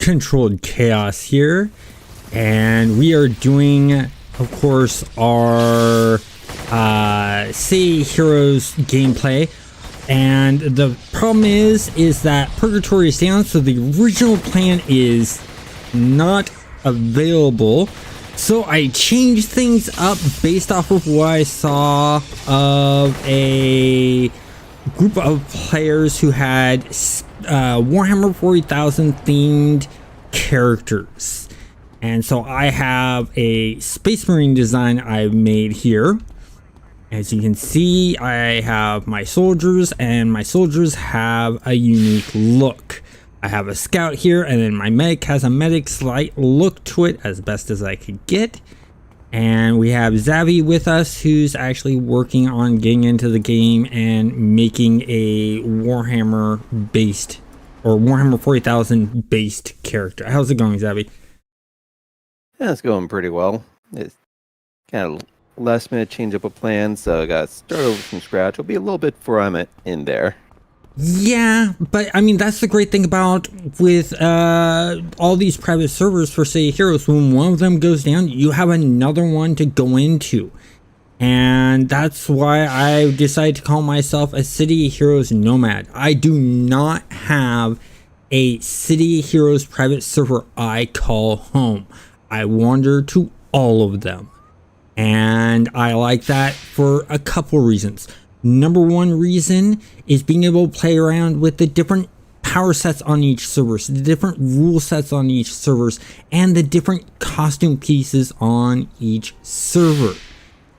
Controlled Chaos here, and we are doing, of course, our Say Heroes gameplay. And the problem is that Purgatory is down, so the original plan is not available. So I changed things up based off of what I saw of a group of players who had Warhammer 40,000 themed characters. And so I have a Space Marine design I've made here. As you can see, I have my soldiers, and my soldiers have a unique look. I have a scout here, and then my medic has a medic slight look to it as best as I could get. And we have Zavi with us, who's actually working on getting into the game and making a Warhammer based, or Warhammer 40,000 based character. How's it going, Zavi? Yeah, it's going pretty well. It's kind of last minute change up of plans, so I got to start over from scratch. It'll be a little bit before I'm in there. Yeah, but I mean, that's the great thing about with all these private servers for Say Heroes. When one of them goes down, you have another one to go into. And that's why I decided to call myself a City Heroes Nomad. I do not have a City Heroes private server I call home. I wander to all of them. And I like that for a couple reasons. Number one reason is being able to play around with the different power sets on each server, the different rule sets on each servers, and the different costume pieces on each server.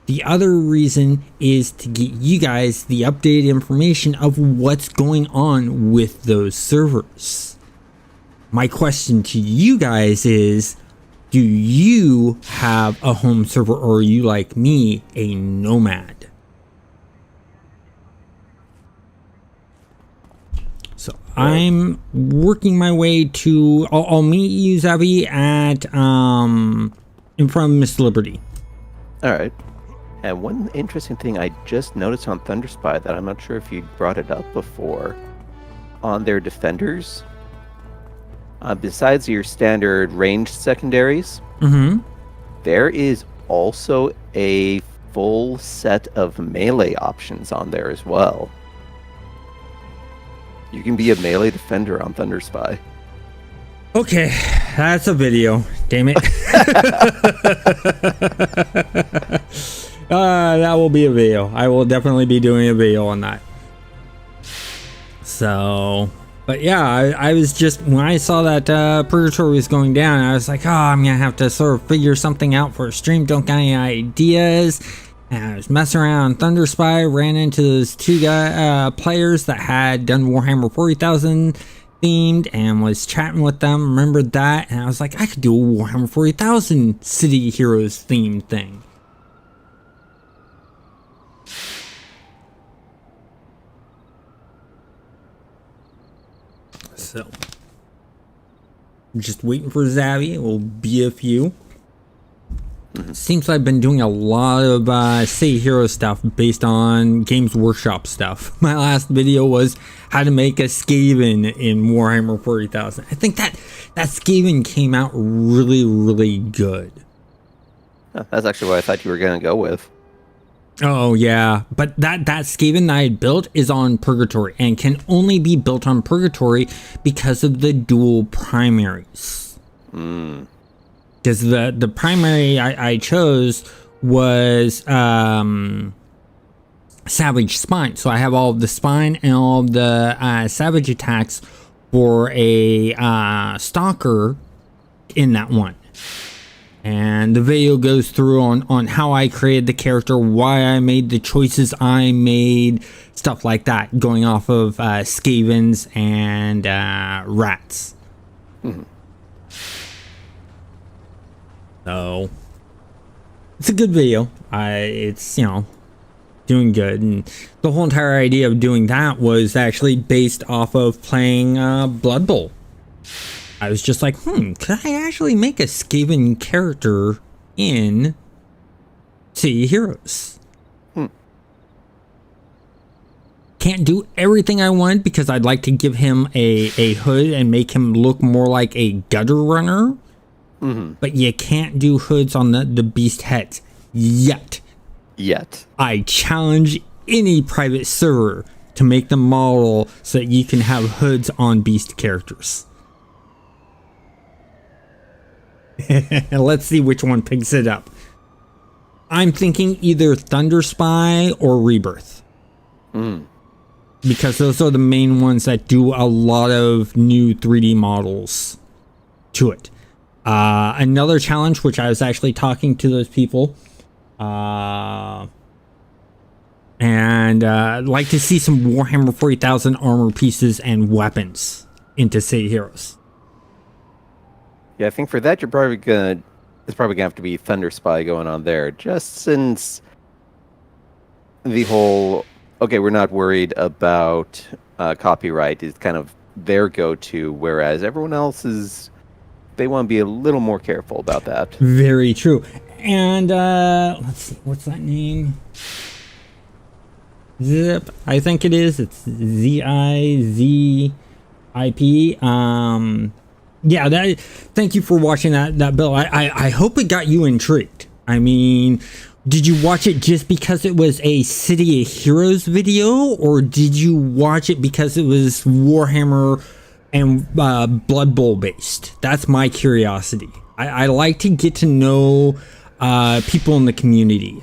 The other reason is to get you guys the updated information of what's going on with those servers. My question to you guys is, do you have a home server, or are you, like me, a nomad? So I'm working my way to, I'll meet you, Zavi, at in front of Miss Liberty. All right. And one interesting thing I just noticed on Thunderspy that I'm not sure if you brought it up before, on their defenders, besides your standard ranged secondaries, there is also a full set of melee options on there as well. You can be a melee defender on Thunderspy. Okay, that's a video. Damn it. That will be a video. I will definitely be doing a video on that. So, but yeah, I was just, when I saw that Purgatory was going down, I was like, oh, I'm going to have to sort of figure something out for a stream. Don't got any ideas. And I was messing around on Thunderspy, ran into those two players that had done Warhammer 40,000 themed and was chatting with them. Remembered that, and I was like, I could do a Warhammer 40,000 City Heroes themed thing. So, I'm just waiting for Zavi. It will be a few. Seems like I've been doing a lot of Say Hero stuff based on Games Workshop stuff. My last video was how to make a Skaven in Warhammer 40,000. I think that Skaven came out really, really good. That's actually what I thought you were going to go with. Oh yeah, but that Skaven that I had built is on Purgatory and can only be built on Purgatory because of the dual primaries. Because the primary I chose was Savage Spine. So I have all of the Spine and all of the Savage attacks for a Stalker in that one. And the video goes through on how I created the character, why I made the choices I made, stuff like that, going off of Skavens and Rats. So it's a good video. It's, you know, doing good, and the whole entire idea of doing that was actually based off of playing Blood Bowl. I was just like, could I actually make a Skaven character in City Heroes? Can't do everything I want because I'd like to give him a hood and make him look more like a gutter runner. But you can't do hoods on the beast heads yet. I challenge any private server to make the model so that you can have hoods on beast characters. Let's see which one picks it up. I'm thinking either Thunder Spy or Rebirth. Because those are the main ones that do a lot of new 3D models to it. Another challenge, which I was actually talking to those people, and I'd like to see some Warhammer 40,000 armor pieces and weapons into City Heroes. Yeah, I think for that it's probably gonna have to be Thunder Spy going on there, just since the whole we're not worried about copyright is kind of their go-to, whereas everyone else they want to be a little more careful about that. Very true. And let's see, what's that name? Zip, I think it is. It's ZIZIP. Yeah, thank you for watching that Bill. I hope it got you intrigued. I mean, did you watch it just because it was a City of Heroes video, or did you watch it because it was Warhammer and Blood Bowl based? That's my curiosity. I like to get to know people in the community.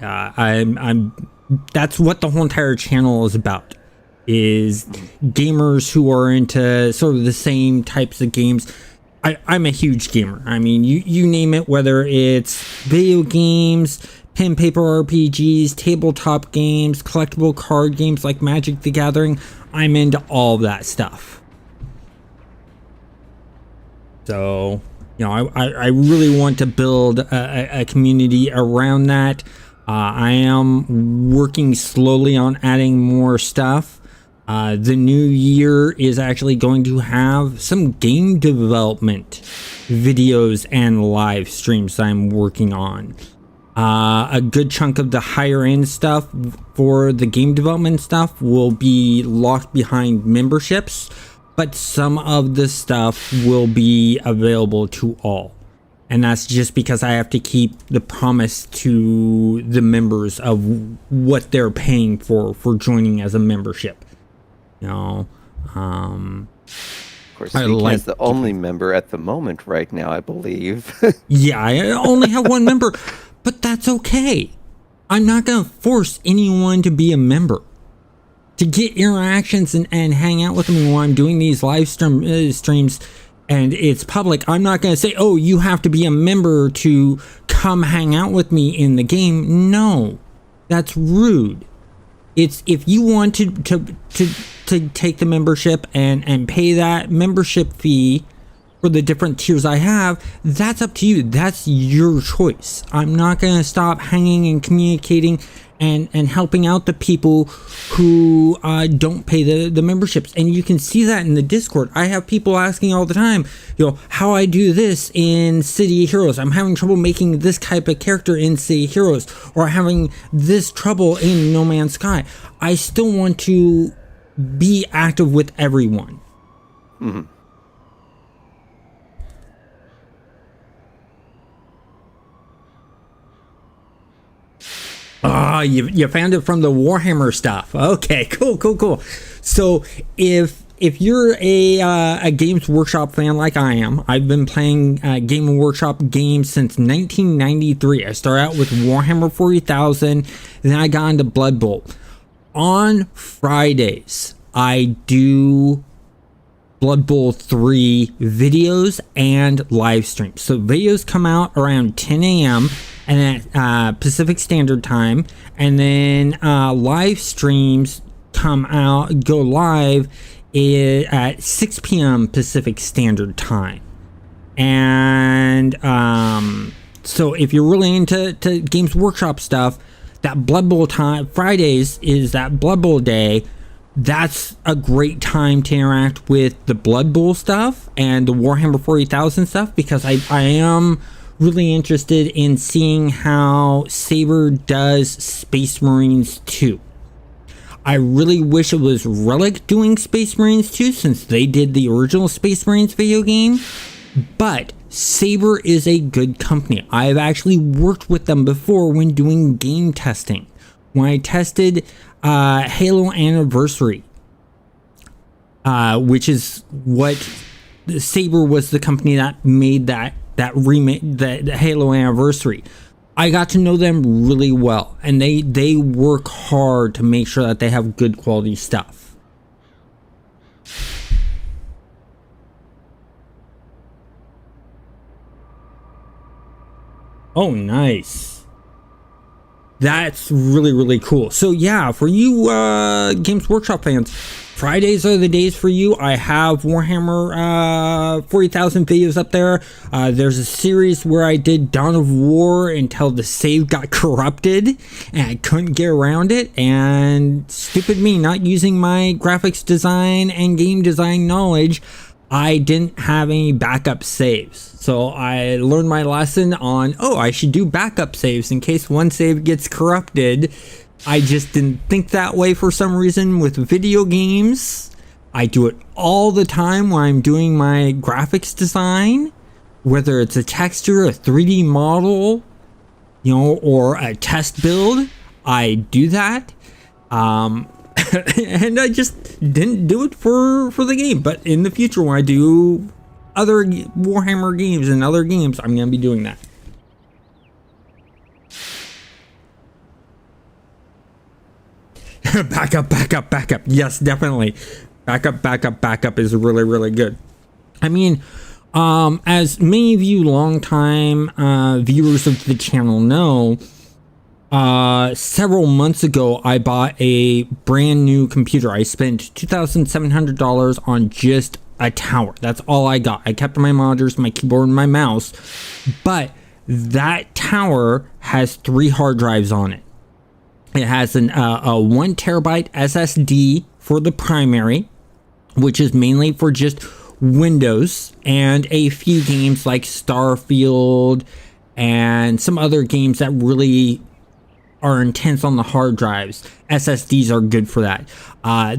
That's what the whole entire channel is about, is gamers who are into sort of the same types of games. I'm a huge gamer. I mean, you name it, whether it's video games, pen paper RPGs, tabletop games, collectible card games like Magic the Gathering, I'm into all that stuff. So, you know, I really want to build a community around that. I am working slowly on adding more stuff. The new year is actually going to have some game development videos and live streams I'm working on. A good chunk of the higher end stuff for the game development stuff will be locked behind memberships, but some of the stuff will be available to all. And that's just because I have to keep the promise to the members of what they're paying for joining as a membership. You know, of course, is the only member at the moment right now, I believe. Yeah, I only have one member, but that's okay. I'm not going to force anyone to be a member. To get interactions and hang out with me while I'm doing these live streams and it's public, I'm not going to say, oh, you have to be a member to come hang out with me in the game. No, that's rude. It's if you want to take the membership and pay that membership fee for the different tiers I have, that's up to you. That's your choice. I'm not going to stop hanging and communicating and helping out the people who don't pay the memberships. And you can see that in the Discord. I have people asking all the time, you know, how I do this in City of Heroes. I'm having trouble making this type of character in City of Heroes, or having this trouble in No Man's Sky. I still want to be active with everyone. Mm-hmm. Ah, you found it from the Warhammer stuff. Okay, cool. So if you're a Games Workshop fan like I am, I've been playing Game Workshop games since 1993. I started out with Warhammer 40,000, then I got into Blood Bowl. On Fridays, I do Blood Bowl 3 videos and live streams. So videos come out around 10 a.m. and at Pacific Standard Time, and then live streams go live at 6 p.m. Pacific Standard Time. And so if you're really into Games Workshop stuff, that Blood Bowl time, Fridays is that Blood Bowl day. That's a great time to interact with the Blood Bowl stuff and the Warhammer 40,000 stuff, because I am really interested in seeing how Saber does Space Marines 2. I really wish it was Relic doing Space Marines 2, since they did the original Space Marines video game. But Saber is a good company. I've actually worked with them before when doing game testing. When I tested Halo Anniversary, which is what Saber was, the company that made that remake, the Halo Anniversary. I got to know them really well, and they work hard to make sure that they have good quality stuff. Oh, nice. That's really, really cool. So yeah, for you Games Workshop fans, Fridays are the days for you. I have Warhammer 40,000 videos up there. There's a series where I did Dawn of War until the save got corrupted and I couldn't get around it. And stupid me, not using my graphics design and game design knowledge, I didn't have any backup saves. So I learned my lesson on, I should do backup saves in case one save gets corrupted. I just didn't think that way for some reason with video games. I do it all the time when I'm doing my graphics design, whether it's a texture, a 3D model, or a test build. I do that. And I just didn't do it for the game. But in the future, when I do other Warhammer games and other games, I'm going to be doing that. Backup. Yes, definitely. Backup is really, really good. I mean, as many of you longtime viewers of the channel know, several months ago, I bought a brand new computer. I spent $2,700 on just a tower. That's all I got. I kept my monitors, my keyboard, and my mouse. But that tower has 3 hard drives on it. It has a 1 terabyte SSD for the primary, which is mainly for just Windows, and a few games like Starfield and some other games that really are intense on the hard drives. SSDs are good for that.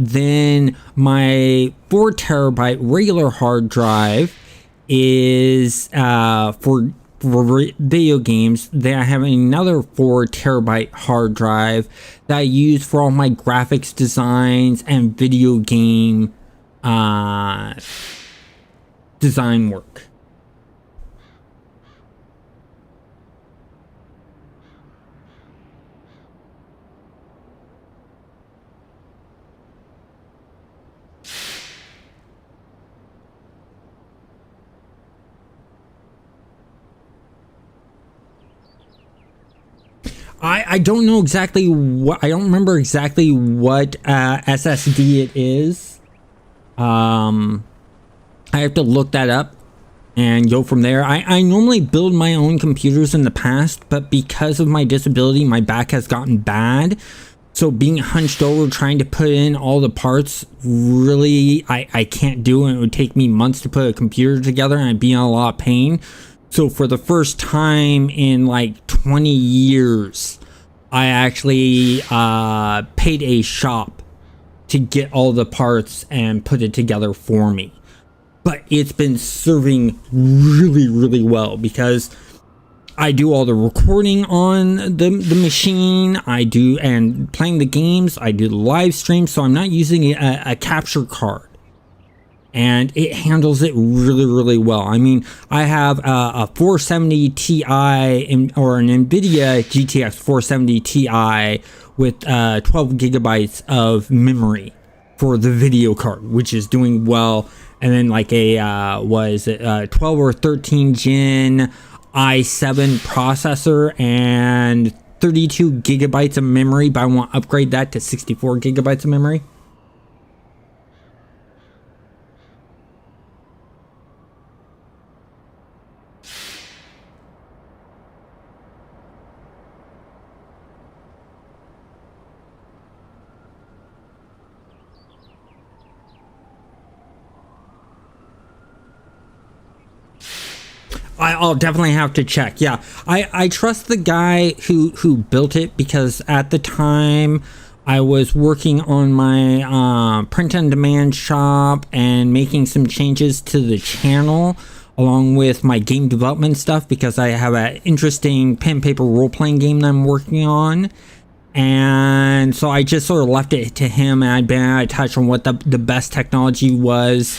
Then my 4 terabyte regular hard drive is for video games. Then I have another 4 terabyte hard drive that I use for all my graphics designs and video game design work. I don't know exactly what, I don't remember exactly what SSD it is. I have to look that up and go from there. I normally build my own computers in the past, but because of my disability, my back has gotten bad. So being hunched over trying to put in all the parts, really, I can't do it. It would take me months to put a computer together and I'd be in a lot of pain. So for the first time in like 20 years, I actually paid a shop to get all the parts and put it together for me. But it's been serving really, really well because I do all the recording on the machine. I do, and playing the games, I do the live stream, so I'm not using a capture card. And it handles it really, really well. I mean, I have a 470 Ti or an NVIDIA GTX 470 Ti with 12 gigabytes of memory for the video card, which is doing well. And then like a 12 or 13 gen i7 processor and 32 gigabytes of memory, but I want to upgrade that to 64 gigabytes of memory. I'll definitely have to check. Yeah, I trust the guy who built it because at the time I was working on my print-on-demand shop and making some changes to the channel along with my game development stuff because I have an interesting pen paper role-playing game that I'm working on. And so I just sort of left it to him, and I'd been out of touch on what the best technology was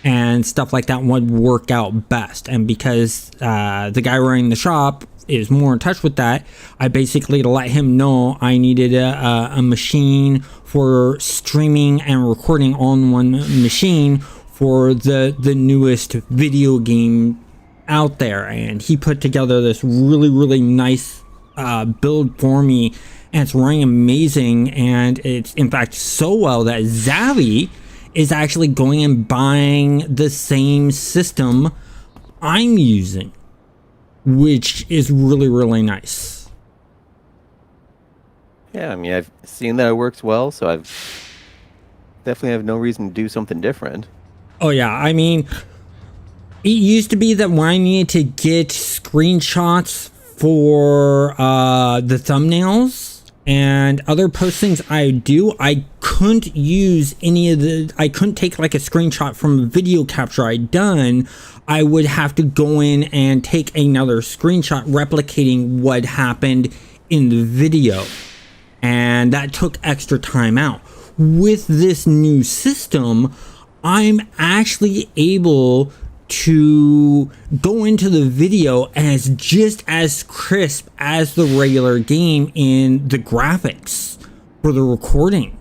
and stuff like that, what would work out best. And because the guy running the shop is more in touch with that, I basically let him know I needed a machine for streaming and recording on one machine for the newest video game out there. And he put together this really nice build for me, and it's running amazing. And it's in fact so well that Zavi is actually going and buying the same system I'm using, which is really nice. Yeah, I mean, I've seen that it works well, so I've definitely have no reason to do something different. Oh yeah, I mean, it used to be that when I needed to get screenshots for the thumbnails and other postings I do, I couldn't use I couldn't take like a screenshot from a video capture I'd done. I would have to go in and take another screenshot replicating what happened in the video. And that took extra time out. With this new system, I'm actually able to go into the video and it's just as crisp as the regular game in the graphics for the recording.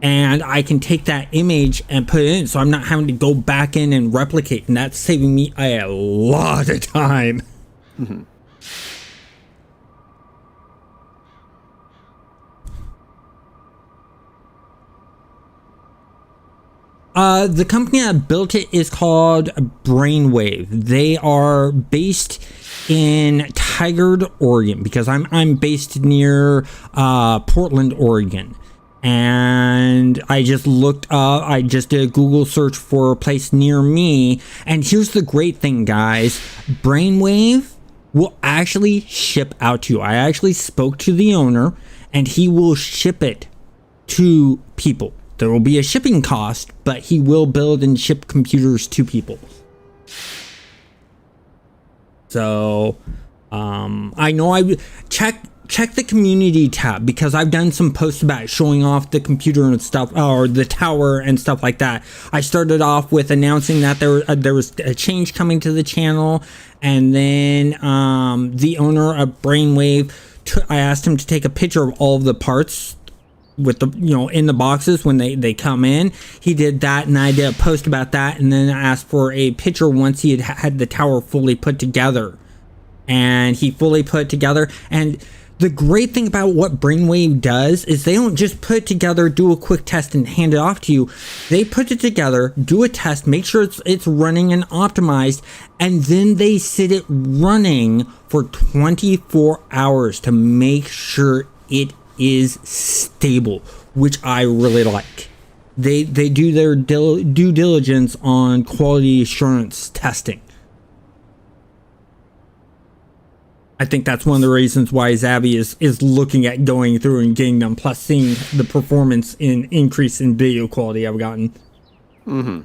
And I can take that image and put it in, so I'm not having to go back in and replicate, and that's saving me a lot of time. Mm-hmm. The company that built it is called Brainwave. They are based in Tigard, Oregon, because I'm based near Portland, Oregon. And I just looked up, I just did a Google search for a place near me. And here's the great thing, guys. Brainwave will actually ship out to you. I actually spoke to the owner, and he will ship it to people. There will be a shipping cost, but he will build and ship computers to people. So, I know I check the community tab, because I've done some posts about showing off the computer and stuff, or the tower and stuff like that. I started off with announcing that there was a change coming to the channel, and then the owner of Brainwave, I asked him to take a picture of all of the parts with the, in the boxes when they come in. He did that, and I did a post about that, and then I asked for a picture once he had the tower fully put together, and he fully put it together. And the great thing about what Brainwave does is they don't just put it together, do a quick test, and hand it off to you. They put it together, do a test, make sure it's running and optimized, and then they sit it running for 24 hours to make sure it is stable, which I really like. They do their due diligence on quality assurance testing. I think that's one of the reasons why Zavi is looking at going through and getting them, plus seeing the performance increase in video quality I've gotten. Mm-hmm.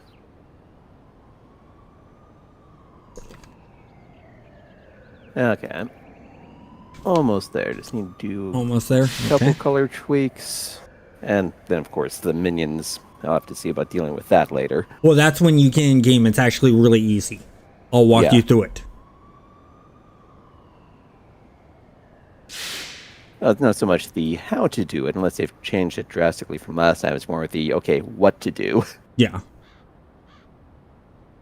Okay, I'm almost there. Just need to do Almost there. a couple color tweaks, and then of course the minions. I'll have to see about dealing with that later. Well, that's when you get in game. It's actually really easy. I'll walk you through it. Not so much the how to do it, unless they've changed it drastically from last time. It's more of the, okay, what to do. Yeah.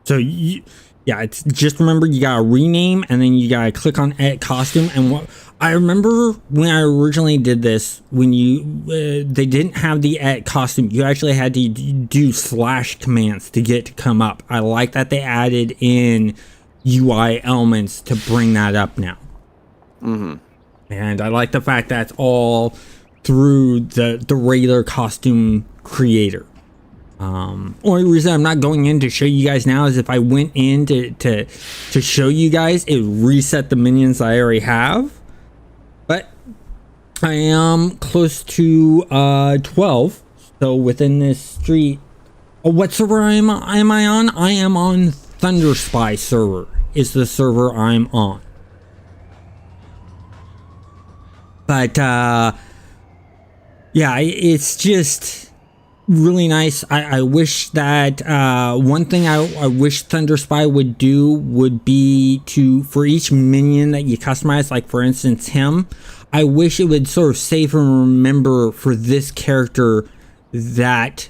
So, it's just remember you gotta rename, and then you gotta click on edit costume. And what I remember when I originally did this, when they didn't have the edit costume, you actually had to do / commands to get it to come up. I like that they added in UI elements to bring that up now. Mm-hmm. And I like the fact that it's all through the regular costume creator. Only reason I'm not going in to show you guys now is if I went in to show you guys, it would reset the minions I already have. But I am close to 12, so within this street. Oh, what server am I on? I am on Thunder Spy server. Is the server I'm on. But yeah, it's just really nice. I wish that one thing I wish Thunder Spy would do would be to, for each minion that you customize, like for instance him, I wish it would sort of save and remember for this character that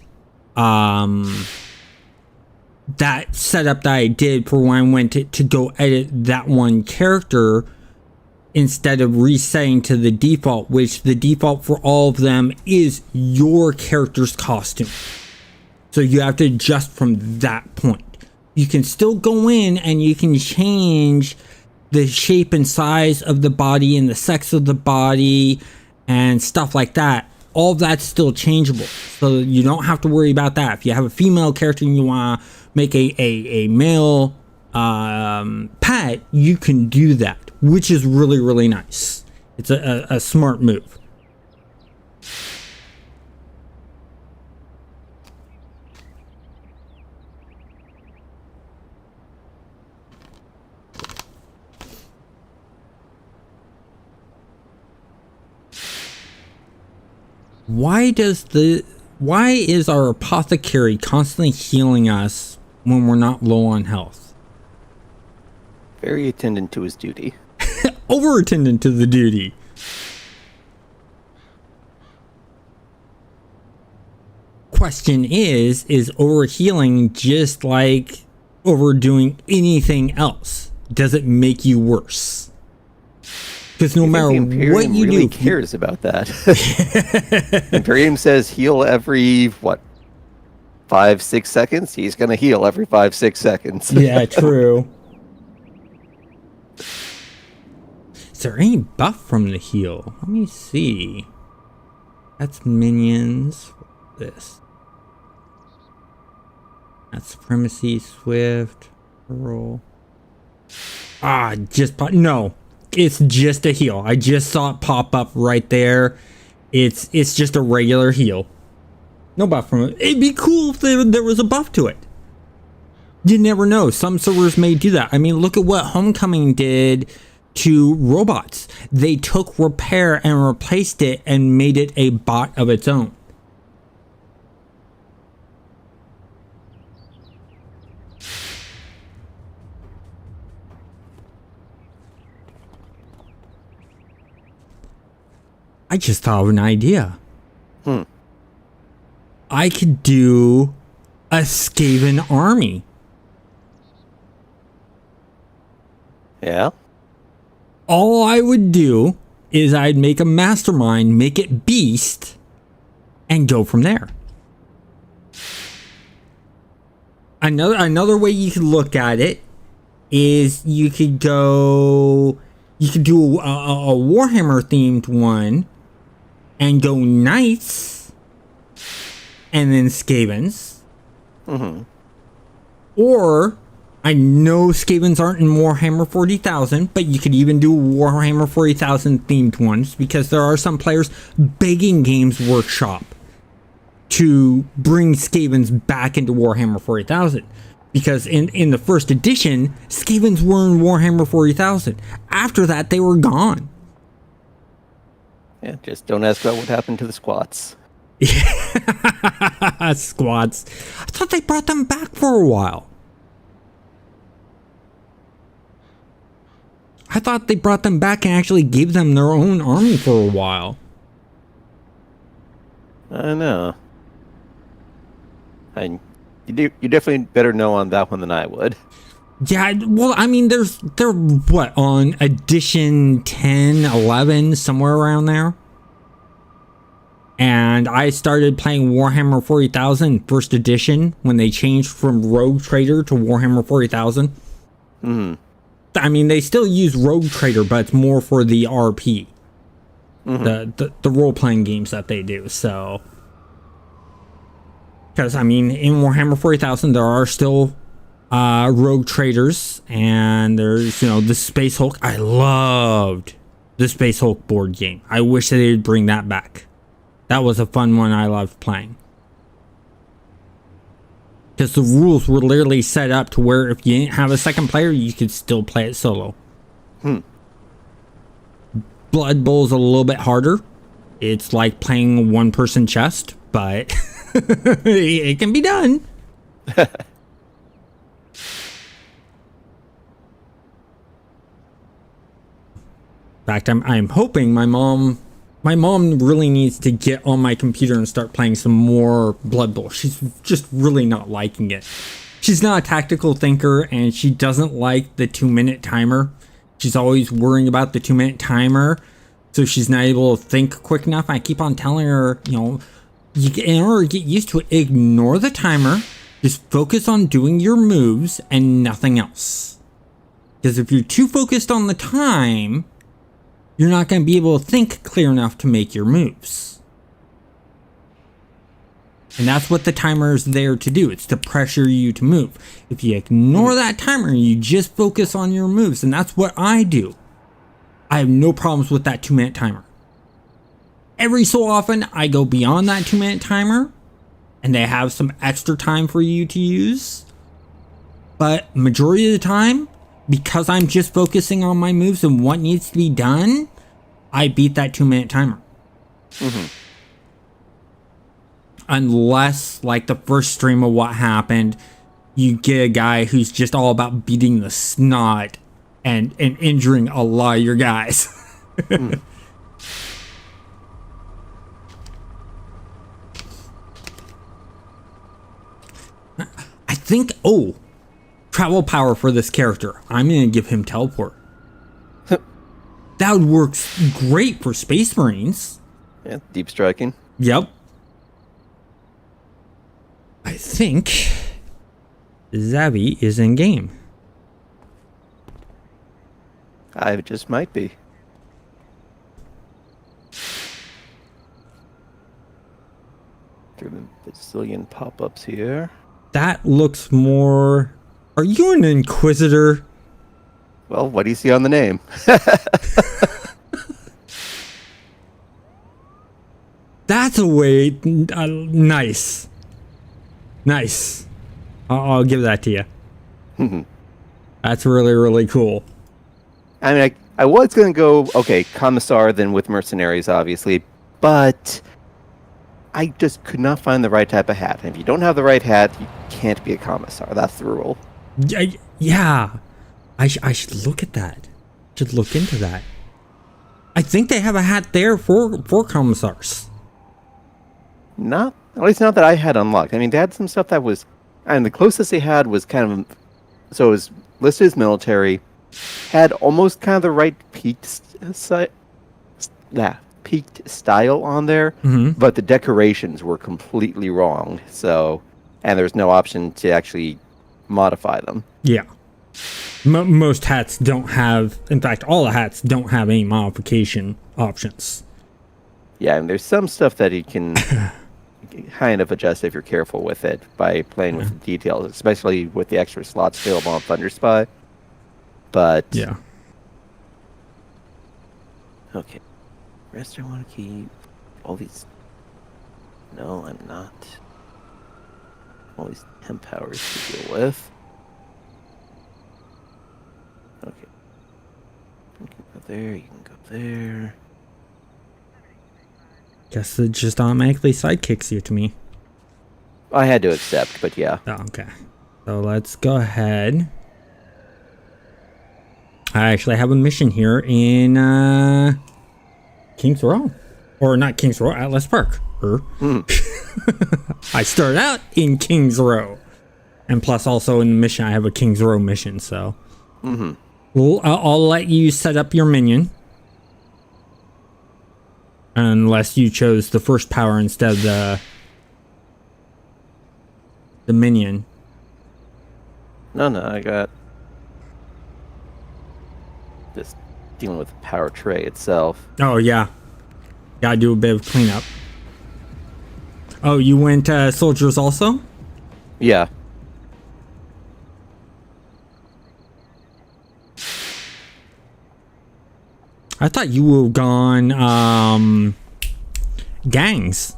that setup that I did for when I went to go edit that one character, instead of resetting to the default, which the default for all of them is your character's costume. So you have to adjust from that point. You can still go in and you can change the shape and size of the body and the sex of the body and stuff like that. All of that's still changeable. So you don't have to worry about that. If you have a female character and you want to make a male pet, you can do that, which is really, really nice. It's a smart move. Why is our apothecary constantly healing us when we're not low on health? Very attendant to his duty. Over attendant to the duty. Question is overhealing just like overdoing anything else? Does it make you worse? Because no matter what you really do, cares about that. Imperium says heal every 5-6 seconds. He's gonna heal every 5-6 seconds. Yeah, true. Is there any buff from the heal? Let me see. That's minions. What's this? That's supremacy, swift, roll. No. It's just a heal. I just saw it pop up right there. It's just a regular heal. No buff from it. It'd be cool if there was a buff to it. You never know. Some servers may do that. I mean, look at what Homecoming did to robots. They took repair and replaced it and made it a bot of its own. I just thought of an idea. I could do a Skaven army. Yeah? All I would do is I'd make a mastermind, make it beast, and go from there. Another way you could look at it is you could do a Warhammer themed one and go knights and then Skavens. Mm-hmm. Or I know Skavens aren't in Warhammer 40,000, but you could even do Warhammer 40,000 themed ones, because there are some players begging Games Workshop to bring Skavens back into Warhammer 40,000. Because in the first edition, Skavens were in Warhammer 40,000. After that, they were gone. Yeah, just don't ask about what happened to the squats. Squats. I thought they brought them back for a while. I thought they brought them back and actually gave them their own army for a while. I don't know. You definitely better know on that one than I would. Yeah, well, I mean, they're what, on edition 10, 11, somewhere around there? And I started playing Warhammer 40,000 first edition when they changed from Rogue Trader to Warhammer 40,000. I mean, they still use Rogue Trader, but it's more for the RP. The role-playing games that they do, so... Because, I mean, in Warhammer 40,000, there are still rogue traders, and there's, the Space Hulk. I loved the Space Hulk board game. I wish that they'd bring that back. That was a fun one I loved playing. Because the rules were literally set up to where if you didn't have a second player, you could still play it solo. Blood Bowl's a little bit harder. It's like playing a one-person chest, but it can be done. In fact, I'm hoping my mom really needs to get on my computer and start playing some more Blood Bowl. She's just really not liking it. She's not a tactical thinker, and she doesn't like the 2-minute timer. She's always worrying about the 2-minute timer, so she's not able to think quick enough. I keep on telling her, in order to get used to it, ignore the timer. Just focus on doing your moves and nothing else. Because if you're too focused on the time, you're not going to be able to think clear enough to make your moves. And that's what the timer is there to do. It's to pressure you to move. If you ignore that timer and you just focus on your moves, and that's what I do, I have no problems with that 2-minute timer. Every so often, I go beyond that 2-minute timer, and they have some extra time for you to use. But majority of the time, because I'm just focusing on my moves and what needs to be done, I beat that 2-minute timer. Unless, like the first stream of what happened, you get a guy who's just all about beating the snot and injuring a lot of your guys. I think, travel power for this character. I'm going to give him teleport. That would work great for Space Marines. Yeah, deep striking. Yep. I think Zavi is in game. I just might be. Through the bazillion pop-ups here. That looks more... Are you an Inquisitor? Well, what do you see on the name? That's a way... nice. Nice. I'll give that to you. That's really, really cool. I mean, I was going to go, okay, Commissar, then with Mercenaries, obviously, but I just could not find the right type of hat. And if you don't have the right hat, you can't be a Commissar. That's the rule. Yeah. I should look at that. Should look into that. I think they have a hat there for Commissars. At least not that I had unlocked. I mean, they had some stuff that was, and the closest they had was kind of, so it was listed as military, had almost kind of the right peaked style on there, but the decorations were completely wrong. So, and there's no option to actually modify them. Yeah. Most hats don't have, in fact, all the hats don't have any modification options. Yeah, and there's some stuff that you can kind of adjust if you're careful with it by playing with the details, especially with the extra slots available on Thunder Spy. But yeah. Okay. Rest I want to keep all these. No, I'm not. All these temp powers to deal with. Okay. You can go there, you can go there. Guess it just automatically sidekicks you to me. I had to accept, but yeah. Oh, okay. So let's go ahead. I actually have a mission here in Kings Row. Or not Kings Row, Atlas Park. I started out in Kings Row. And plus also in the mission, I have a Kings Row mission, so. Well, I'll let you set up your minion. Unless you chose the first power instead of the minion. No, I got just dealing with the power tray itself. Oh, yeah. Gotta do a bit of cleanup. Oh, you went soldiers also? Yeah. I thought you would have gone gangs.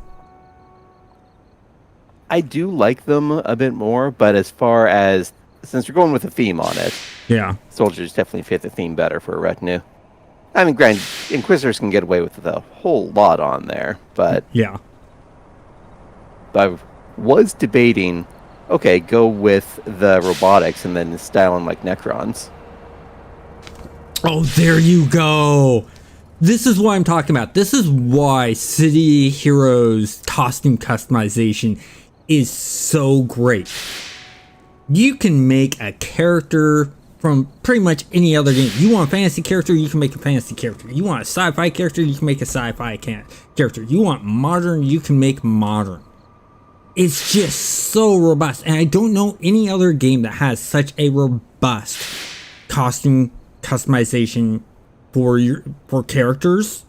I do like them a bit more, but as far as since you're going with a theme on it, Yeah. soldiers definitely fit the theme better for a retinue. I mean, granted, Inquisitors can get away with a whole lot on there, but Yeah. I was debating, okay, go with the robotics and then style them like Necrons. Oh, there you go. This is what I'm talking about. This is why City Heroes costume customization is so great. You can make a character from pretty much any other game. You want a fantasy character, you can make a fantasy character. You want a sci-fi character, you can make a sci-fi character. You want modern, you can make modern. It's just so robust. And I don't know any other game that has such a robust costume customization for characters.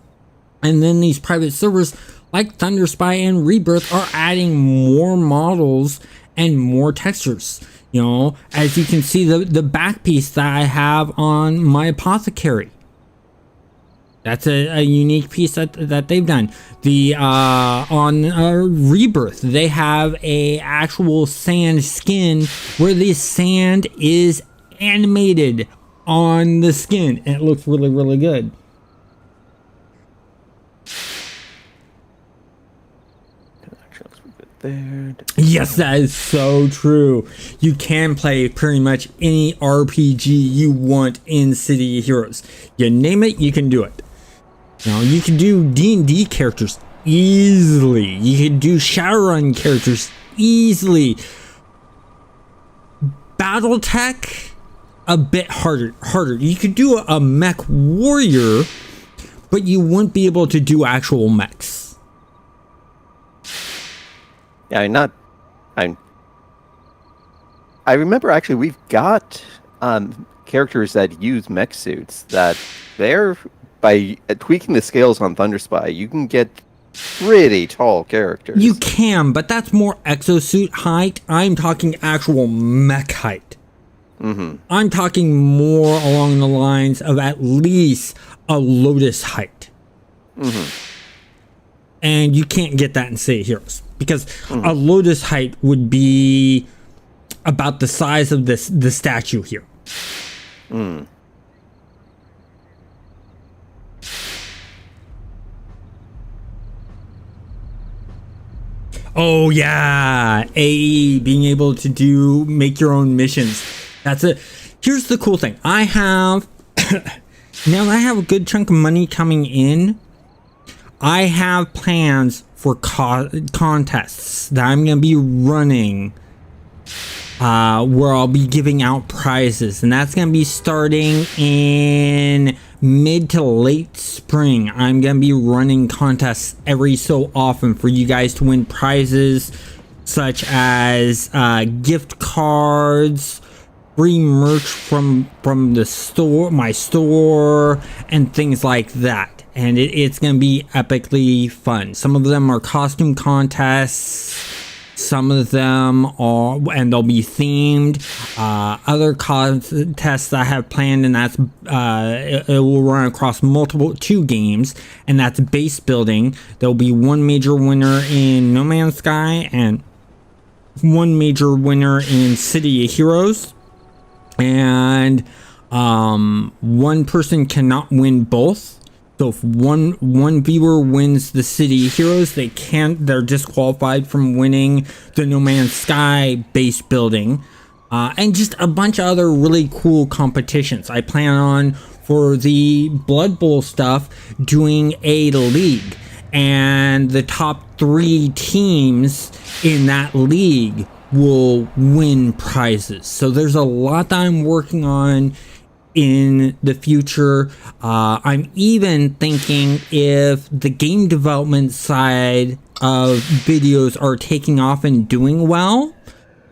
And then these private servers like Thunder Spy and Rebirth are adding more models and more textures. You know, as you can see, the back piece that I have on my apothecary, that's a unique piece that they've done. The on Rebirth, they have a actual sand skin where the sand is animated on the skin, and it looks really, really good. There. Yes, that is so true. You can play pretty much any RPG you want in City Heroes. You name it, you can do it. You know, you can do D&D characters easily. You can do Shadowrun characters easily. Battletech, a bit harder. You could do a mech warrior, but you wouldn't be able to do actual mechs. Yeah, I remember actually we've got characters that use mech suits that they're by tweaking the scales on Thunder Spy, you can get pretty tall characters. You can, but that's more exosuit height. I'm talking actual mech height. Mm-hmm. I'm talking more along the lines of at least a Lotus height. Mm-hmm. And you can't get that in City Heroes because a Lotus height would be about the size of the statue here. Mm. Oh yeah, AE, being able to make your own missions. That's it. Here's the cool thing. I have now that I have a good chunk of money coming in, I have plans for contests that I'm going to be running where I'll be giving out prizes, and that's going to be starting in mid to late spring. I'm going to be running contests every so often for you guys to win prizes such as gift cards, free merch from the store, my store, and things like that. And it's going to be epically fun. Some of them are costume contests. Some of them are, and they'll be themed. Other contests I have planned, and that's it will run across two games, and that's base building. There'll be one major winner in No Man's Sky and one major winner in City of Heroes. And one person cannot win both. So if one viewer wins the City Heroes, they're disqualified from winning the No Man's Sky base building, and just a bunch of other really cool competitions. I plan on, for the Blood Bowl stuff, doing a league, and the top 3 teams in that league will win prizes. So there's a lot that I'm working on in the future. I'm even thinking if the game development side of videos are taking off and doing well,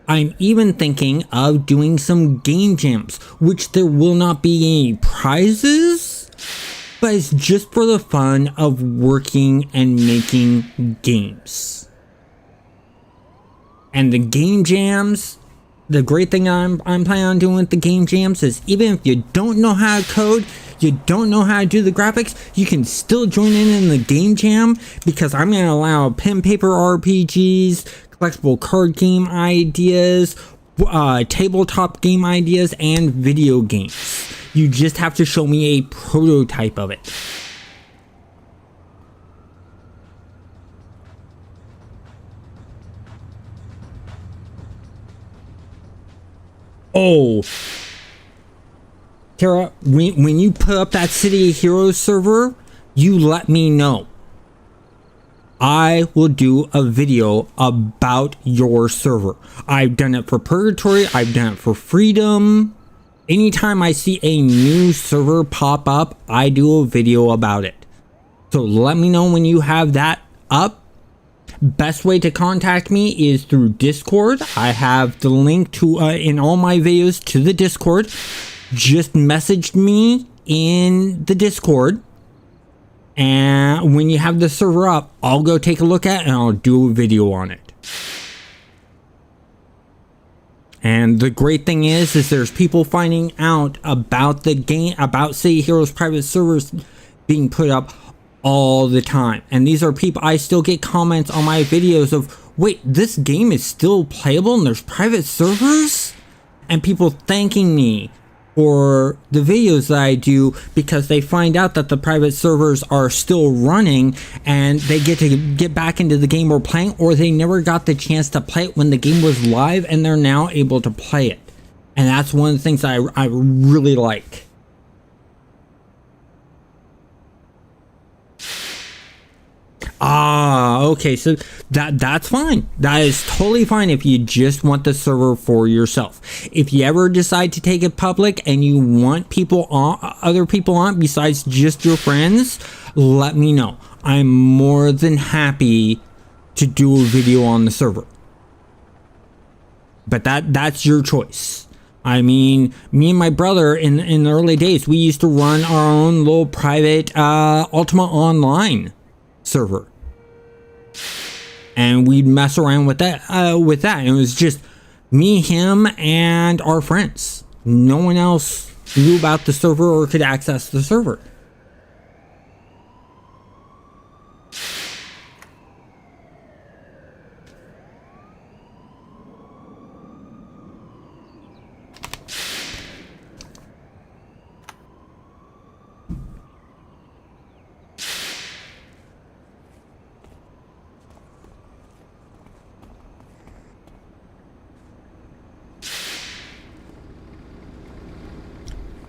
I'm even thinking of doing some game jams, which there will not be any prizes, but it's just for the fun of working and making games. And the game jams, the great thing I'm planning on doing with the game jams is even if you don't know how to code, you don't know how to do the graphics, you can still join in the game jam, because I'm going to allow pen paper RPGs, collectible card game ideas, tabletop game ideas, and video games. You just have to show me a prototype of it. Oh, Tara, when you put up that City of Heroes server, you let me know. I will do a video about your server. I've done it for Purgatory. I've done it for Freedom. Anytime I see a new server pop up, I do a video about it. So let me know when you have that up. Best way to contact me is through Discord. I have the link to in all my videos to the Discord. Just message me in the Discord, and when you have the server up, I'll go take a look at it and I'll do a video on it. And the great thing is there's people finding out about the game, about City Heroes private servers being put up all the time. And these are people, I still get comments on my videos of, wait, this game is still playable and there's private servers? And people thanking me for the videos that I do, because they find out that the private servers are still running and they get to get back into the game we're playing, or they never got the chance to play it when the game was live and they're now able to play it. And that's one of the things I really like. Okay, so that's fine. That is totally fine if you just want the server for yourself. If you ever decide to take it public and you want people on, other people on besides just your friends, let me know. I'm more than happy to do a video on the server. But that's your choice. I mean, me and my brother in the early days, we used to run our own little private Ultima Online server, and we'd mess around with that. And it was just me, him, and our friends. No one else knew about the server or could access the server.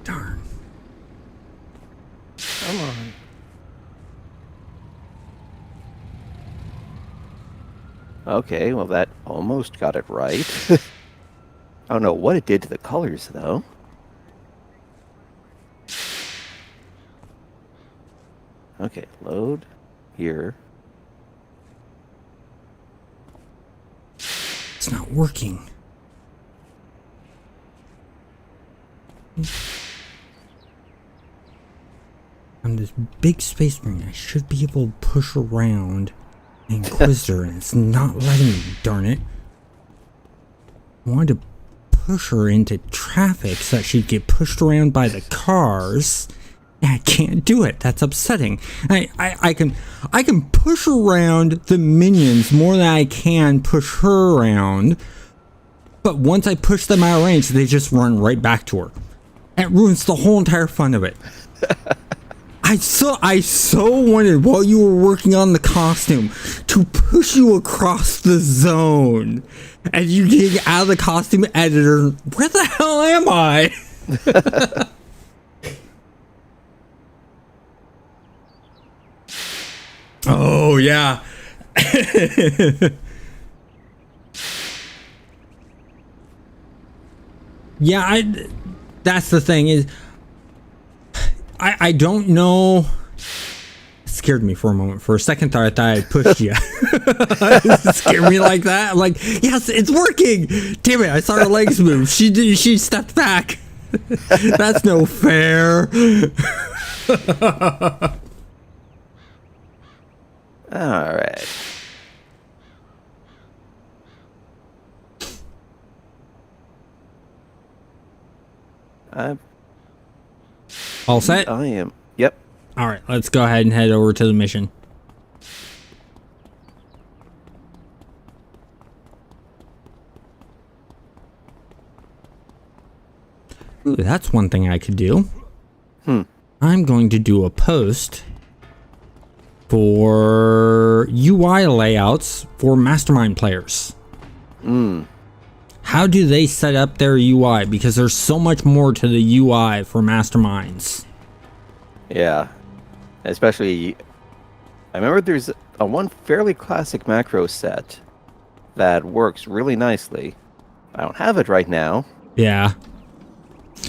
Darn. Come on. Okay, well that almost got it right. I don't know what it did to the colors, though. Okay, load here. It's not working. On this big space marine, I should be able to push around Inquisitor, and it's not letting me, darn it. I wanted to push her into traffic so that she'd get pushed around by the cars. And I can't do it. That's upsetting. I can push around the minions more than I can push her around. But once I push them out of range, they just run right back to her. It ruins the whole entire fun of it. I so wanted, while you were working on the costume, to push you across the zone. And you getting out of the costume editor, where the hell am I? Oh, yeah. Yeah, that's the thing is, I don't know. It scared me for a moment. For a second, I thought I pushed you. It scared me like that. I'm like, yes, it's working. Damn it! I saw her legs move. She stepped back. That's no fair. All right. All set? I am. Yep. All right, let's go ahead and head over to the mission. Ooh, that's one thing I could do. I'm going to do a post for UI layouts for Mastermind players. How do they set up their UI? Because there's so much more to the UI for Masterminds. Yeah. Especially, I remember there's a one fairly classic macro set that works really nicely. I don't have it right now. Yeah.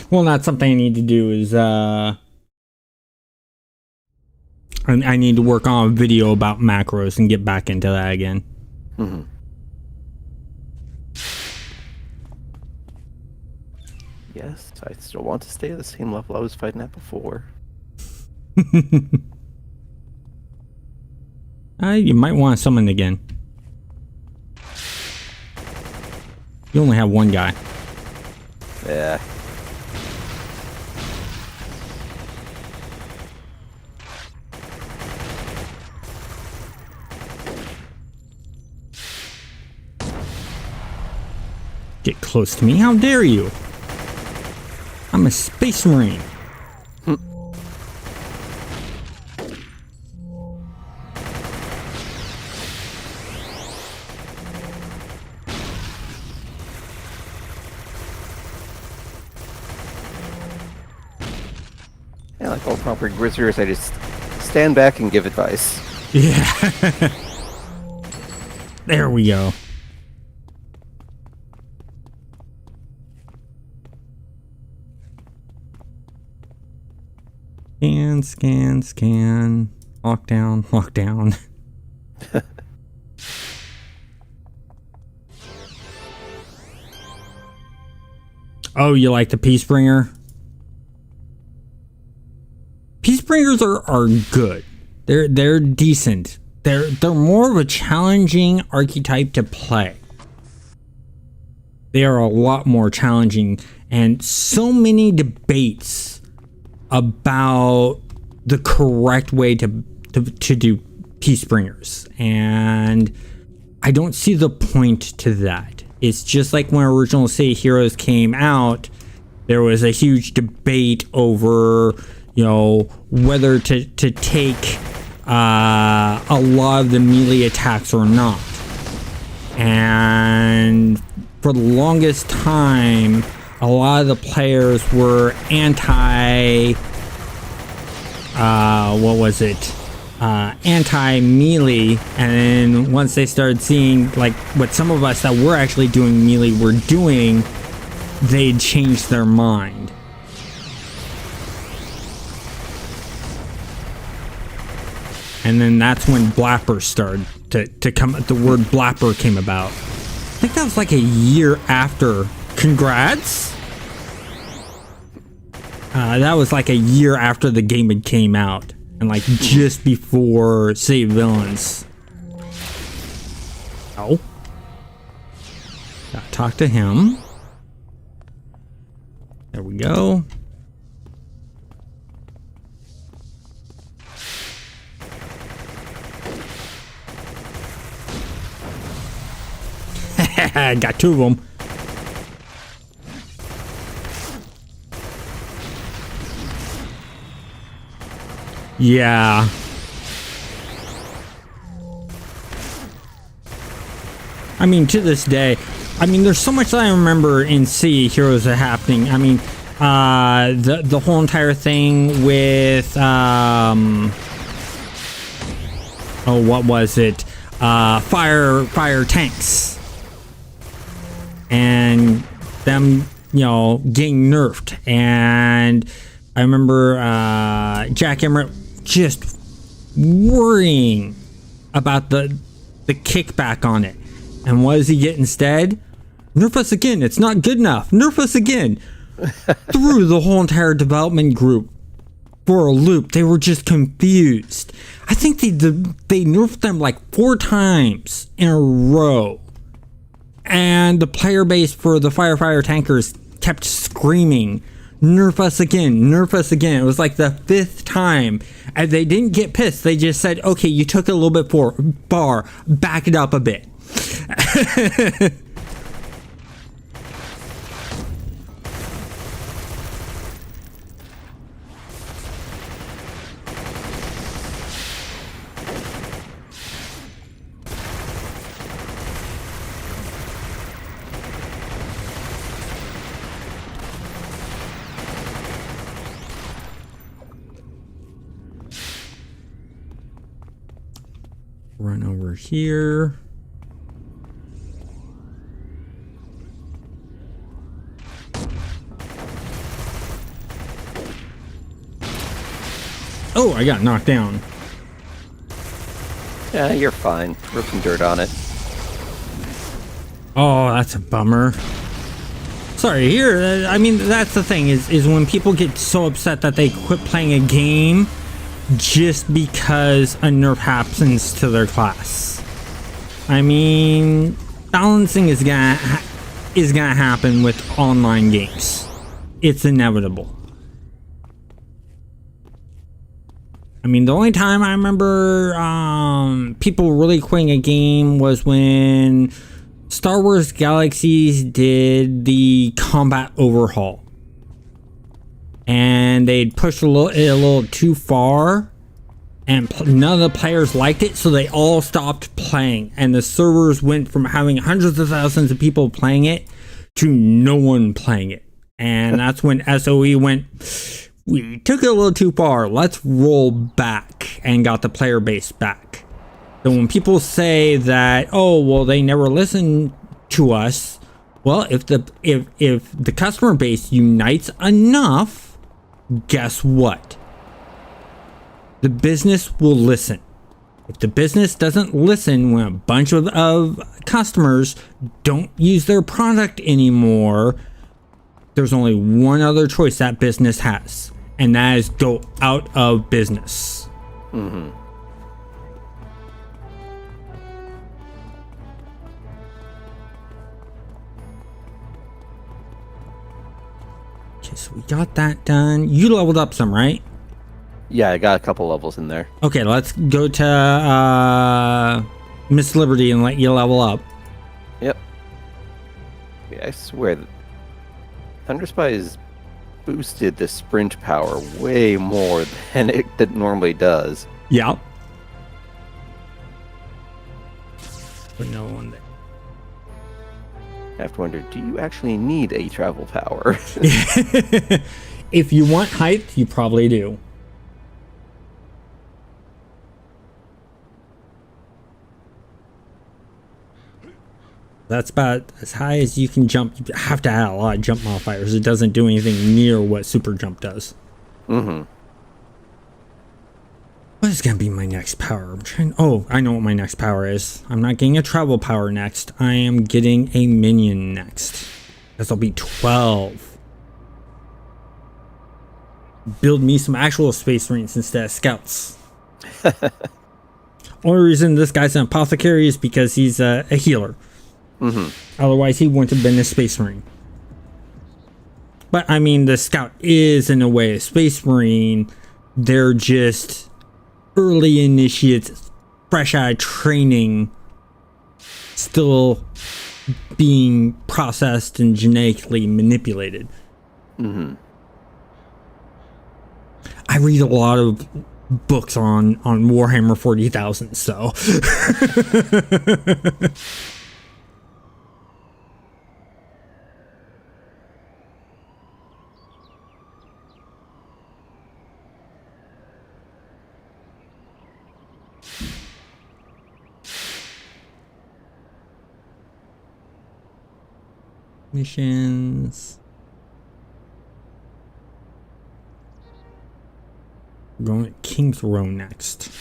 Well, that's something I need to do is, I need to work on a video about macros and get back into that again. Yes, I still want to stay at the same level I was fighting at before. You might want to summon again. You only have one guy. Yeah. Get close to me, how dare you? I'm a space marine. Yeah, like all proper grizzers, I just stand back and give advice. Yeah. There we go. Scan, scan, scan. Lockdown, lockdown. Oh, you like the Peacebringer? Peacebringers are good. They're decent. They're more of a challenging archetype to play. They are a lot more challenging, and so many debates about the correct way to do Peacebringers, and I don't see the point to that. It's just like when original City Heroes came out, there was a huge debate over, you know, whether to take a lot of the melee attacks or not. And for the longest time, a lot of the players were anti-melee, and then once they started seeing like what some of us that were actually doing melee were doing, they'd changed their mind. And then that's when Blapper started to come, the word Blapper came about. I think that was like a year after. Congrats! That was like a year after the game had came out, and like just before City of Villains. Oh. Gotta talk to him. There we go. Got two of them. Yeah. I mean, to this day, I mean, there's so much that I remember in City Heroes that happening. I mean, the whole entire thing with oh, what was it? Fire tanks. And them, you know, getting nerfed. And I remember Jack Emmert just worrying about the kickback on it. And what does he get instead? Nerf us again. It's not good enough. Nerf us again. Threw the whole entire development group for a loop. They were just confused. I think they nerfed them like 4 times in a row. And the player base for the Fire tankers kept screaming, nerf us again, nerf us again. It was like the 5th time. And they didn't get pissed. They just said, okay, you took it a little bit far, back it up a bit. Run over here. Oh, I got knocked down. Yeah, you're fine. Rub some dirt on it. Oh, that's a bummer. Sorry, here, I mean, that's the thing, is when people get so upset that they quit playing a game just because a nerf happens to their class. I mean, balancing is gonna happen with online games. It's inevitable. I mean, the only time I remember people really quitting a game was when Star Wars Galaxies did the combat overhaul. And they'd pushed it a little too far, and none of the players liked it, so they all stopped playing. And the servers went from having hundreds of thousands of people playing it to no one playing it. And that's when SOE went, we took it a little too far, let's roll back, and got the player base back. So when people say that, oh, well, they never listened to us, well, if the customer base unites enough, guess what? The business will listen. If the business doesn't listen when a bunch of customers don't use their product anymore, there's only one other choice that business has, and that is go out of business. Mm-hmm. Okay, so we got that done. You leveled up some, right? Yeah, I got a couple levels in there. Okay, let's go to Miss Liberty and let you level up. Yep. Yeah, I swear that Thunder Spy has boosted the sprint power way more than it normally does. Yeah. But no one there. I have to wonder, do you actually need a travel power? If you want height, you probably do. That's about as high as you can jump. You have to add a lot of jump modifiers. It doesn't do anything near what super jump does. Mm-hmm. What is going to be my next power? Oh, I know what my next power is. I'm not getting a travel power next. I am getting a minion next. This will be 12. Build me some actual space marines instead of scouts. Only reason this guy's an apothecary is because he's a healer. Mm-hmm. Otherwise, he wouldn't have been a space marine. But I mean, the scout is in a way a space marine. They're just early initiates, fresh out of training, still being processed and genetically manipulated. Mm-hmm. I read a lot of books on Warhammer 40,000, so. Missions. We're going to King's Row next.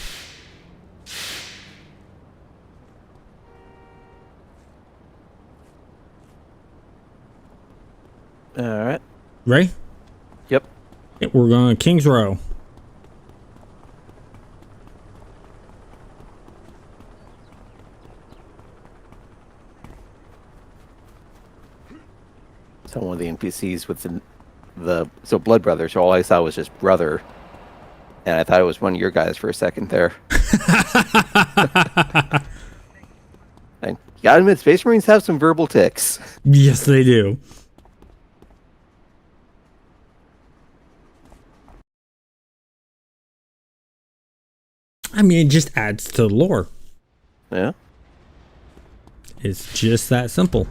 All right. Ready? Yep. Yeah, we're going to King's Row. So one of the NPCs with the so Blood Brother. So all I saw was just brother, and I thought it was one of your guys for a second there. And you gotta admit, Space Marines have some verbal tics. Yes, they do. I mean, it just adds to the lore. Yeah. It's just that simple.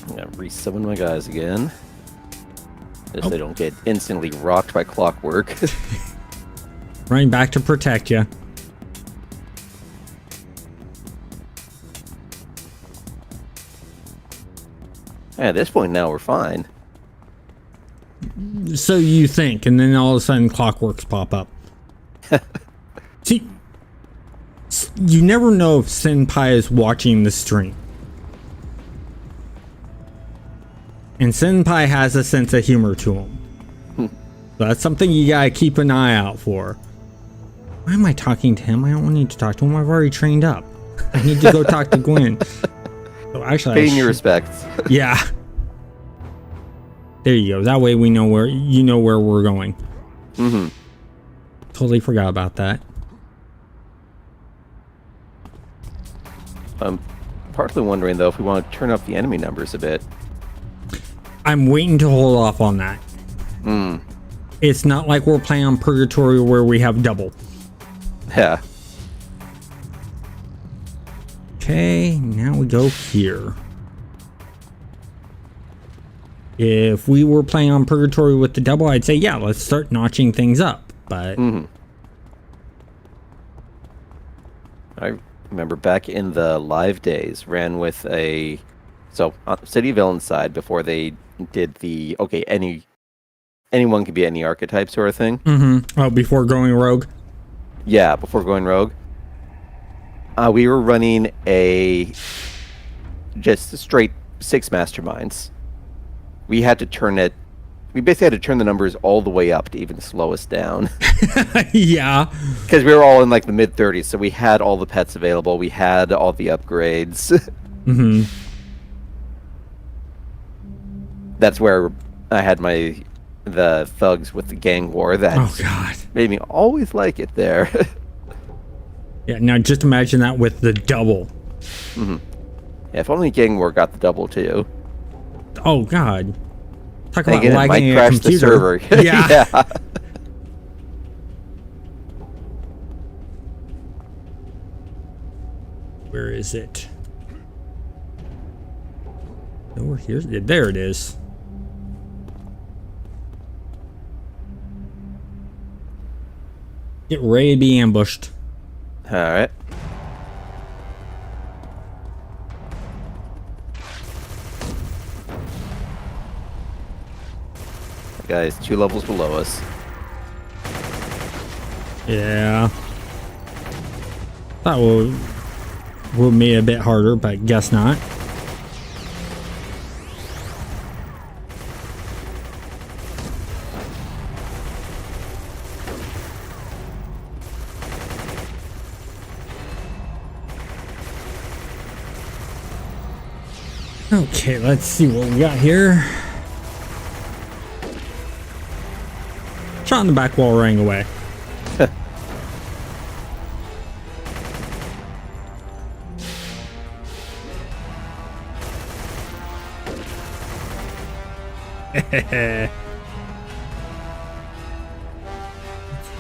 I'm gonna resummon my guys again. Just so they don't get instantly rocked by clockwork. Running back to protect you. At this point now we're fine. So you think, and then all of a sudden clockworks pop up. See, you never know if Senpai is watching the stream. And Senpai has a sense of humor to him. So that's something you gotta keep an eye out for. Why am I talking to him? I don't need to talk to him. I've already trained up. I need to go talk to Gwen. So actually, Paying your respects. Yeah. There you go. That way we know where we're going. Mm-hmm. Totally forgot about that. I'm partly wondering though if we want to turn up the enemy numbers a bit. I'm waiting to hold off on that. It's not like we're playing on Purgatory where we have double. Yeah. Okay, now we go here. If we were playing on Purgatory with the double, I'd say, yeah, let's start notching things up. But I remember back in the live days, ran with a... So, on City Villain side, before they did the, okay, anyone can be any archetype sort of thing. Oh, before going rogue? Yeah, before going rogue. We were running just a straight 6 masterminds. We had to turn it... We basically had to turn the numbers all the way up to even slow us down. Yeah. Because we were all in like the mid-30s, so we had all the pets available. We had all the upgrades. That's where I had the thugs with the gang war. That made me always like it there. Yeah, now just imagine that with the double. Yeah, if only gang war got the double too. Oh God! Talk about Again, it might lagging a crash computer. the server. Yeah. Yeah. Where is it? Oh, here's it. There it is. Get ready to be ambushed. All right. Guys, 2 levels below us. Yeah. That will be a bit harder, but guess not. Okay, let's see what we got here. Shot in the back wall rang away. Let's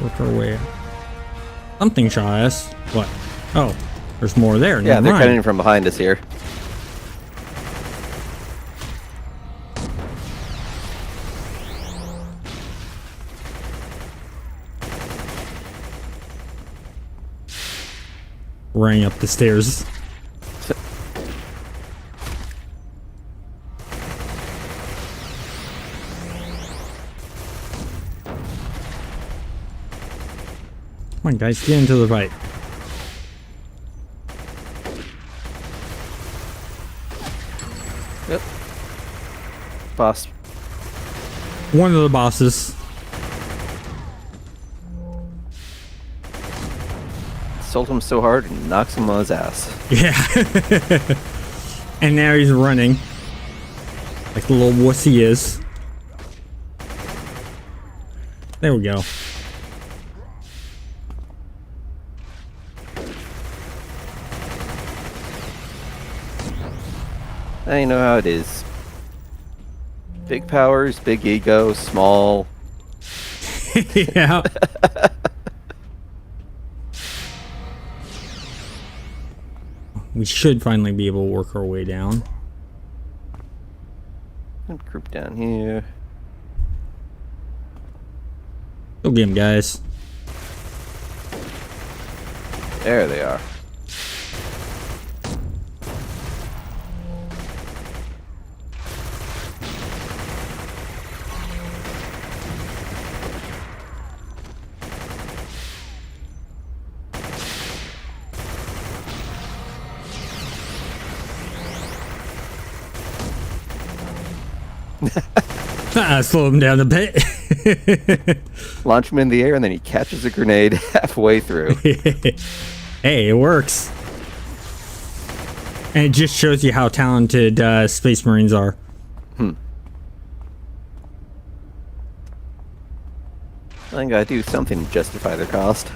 work our way. Something shot us. What? Oh, there's more there. Yeah, Never they're mind. coming from behind us here. Rang up the stairs. Come on, guys, get into the fight. Yep. Boss. One of the bosses. insult him so hard and knocks him on his ass. Yeah. And now he's running. Like the little wuss he is. There we go. Now you know how it is. Big powers, big ego, small. Yeah. We should finally be able to work our way down. And group down here. Go get him, guys. There they are. Slow him down a bit. Launch him in the air, and then he catches a grenade halfway through. Hey, it works. And it just shows you how talented Space Marines are. I gotta do something to justify their cost.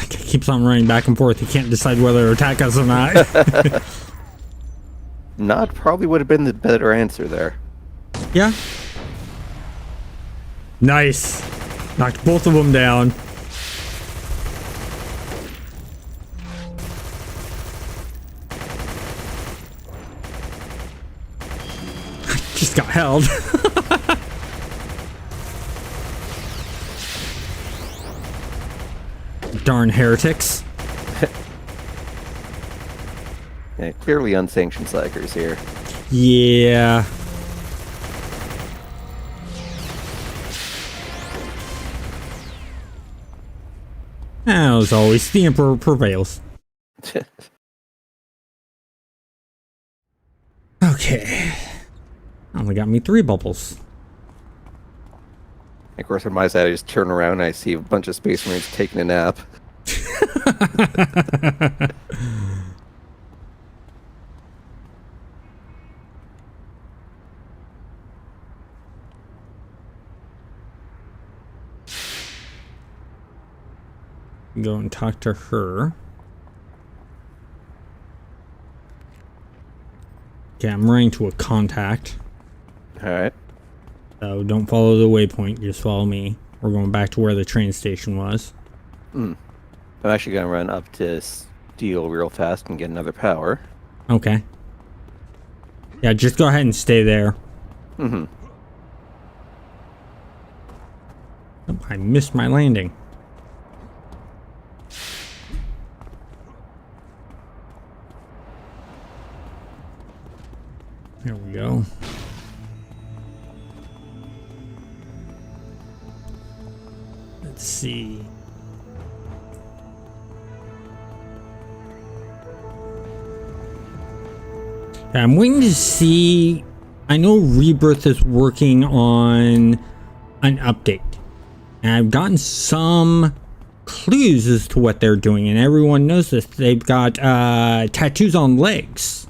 Keeps on running back and forth. He can't decide whether to attack us or not. Not probably would have been the better answer there. Yeah. Nice. Knocked both of them down. Just got held. Darn heretics. Yeah, clearly unsanctioned slackers here. Yeah. As always, the Emperor prevails. Okay. Only got me 3 bubbles. Of course, on my side, I just turn around and I see a bunch of Space Marines taking a nap. Go and talk to her. Okay, I'm running to a contact. Alright. So don't follow the waypoint, just follow me. We're going back to where the train station was. I'm actually going to run up to Steel real fast and get another power. Okay. Yeah, just go ahead and stay there. Mm-hmm. Oh, I missed my landing. There we go. Let's see. I'm waiting to see. I know Rebirth is working on an update, and I've gotten some clues as to what they're doing, and everyone knows this. They've got tattoos on legs.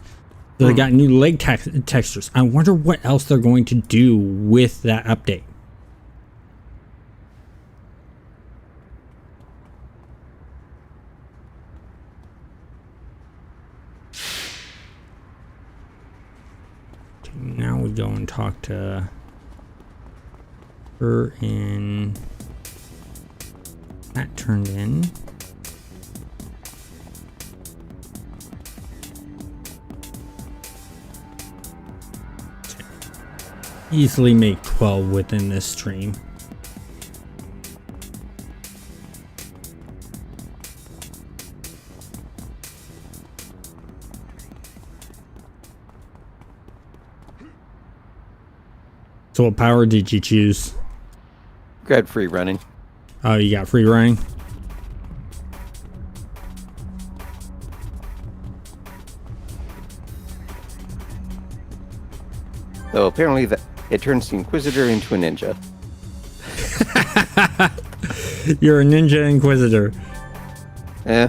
So they got new leg textures. I wonder what else they're going to do with that update. Okay, now we go and talk to her in... That turned in. Easily make 12 within this stream. So what power did you choose? Grab free running. Oh, you got free running? Though apparently it turns the Inquisitor into a ninja. You're a ninja inquisitor. Eh.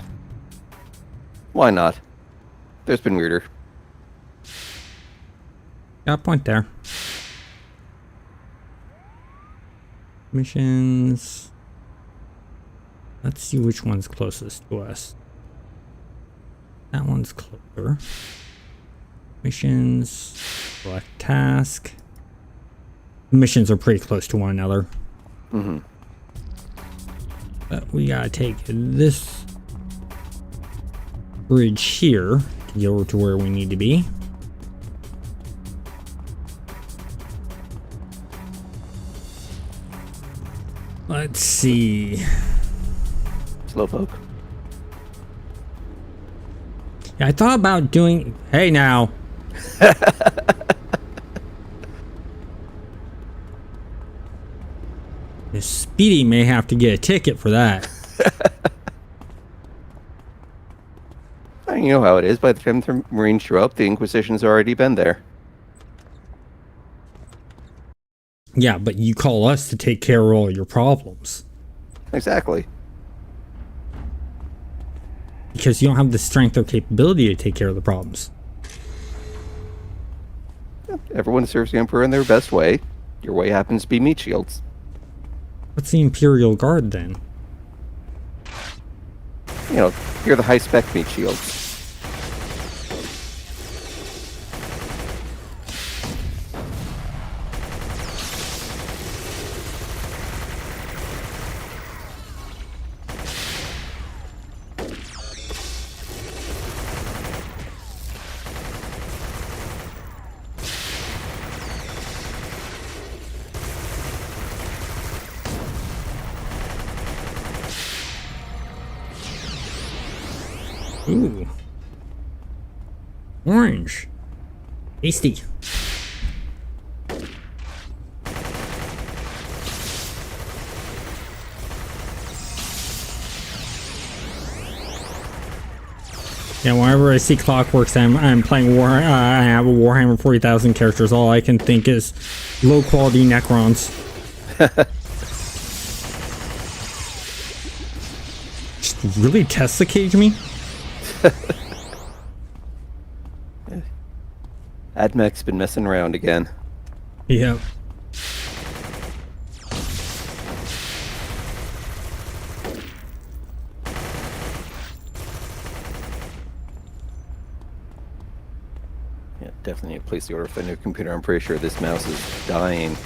Why not? There's been weirder. Got a point there. Missions. Let's see which one's closest to us. That one's closer. Missions. Select task. Missions are pretty close to one another. Mm-hmm. But we gotta take this bridge here to get over to where we need to be. Let's see. Slowpoke. Yeah, I thought about doing. Hey now. This Speedy may have to get a ticket for that. You know how it is. By the time the Marines show up, the Inquisition's already been there. Yeah, but you call us to take care of all your problems. Exactly. Because you don't have the strength or capability to take care of the problems. Everyone serves the Emperor in their best way. Your way happens to be meat shields. What's the Imperial Guard then? You know, you're the high-spec meat shields. Ooh. Orange. Tasty. Yeah, whenever I see Clockworks, I'm playing War. I have a Warhammer 40,000 characters. All I can think is low quality Necrons. Just really Tesla cage me. Admech's been messing around again. Yeah. Yeah, definitely need to place the order for a new computer. I'm pretty sure this mouse is dying.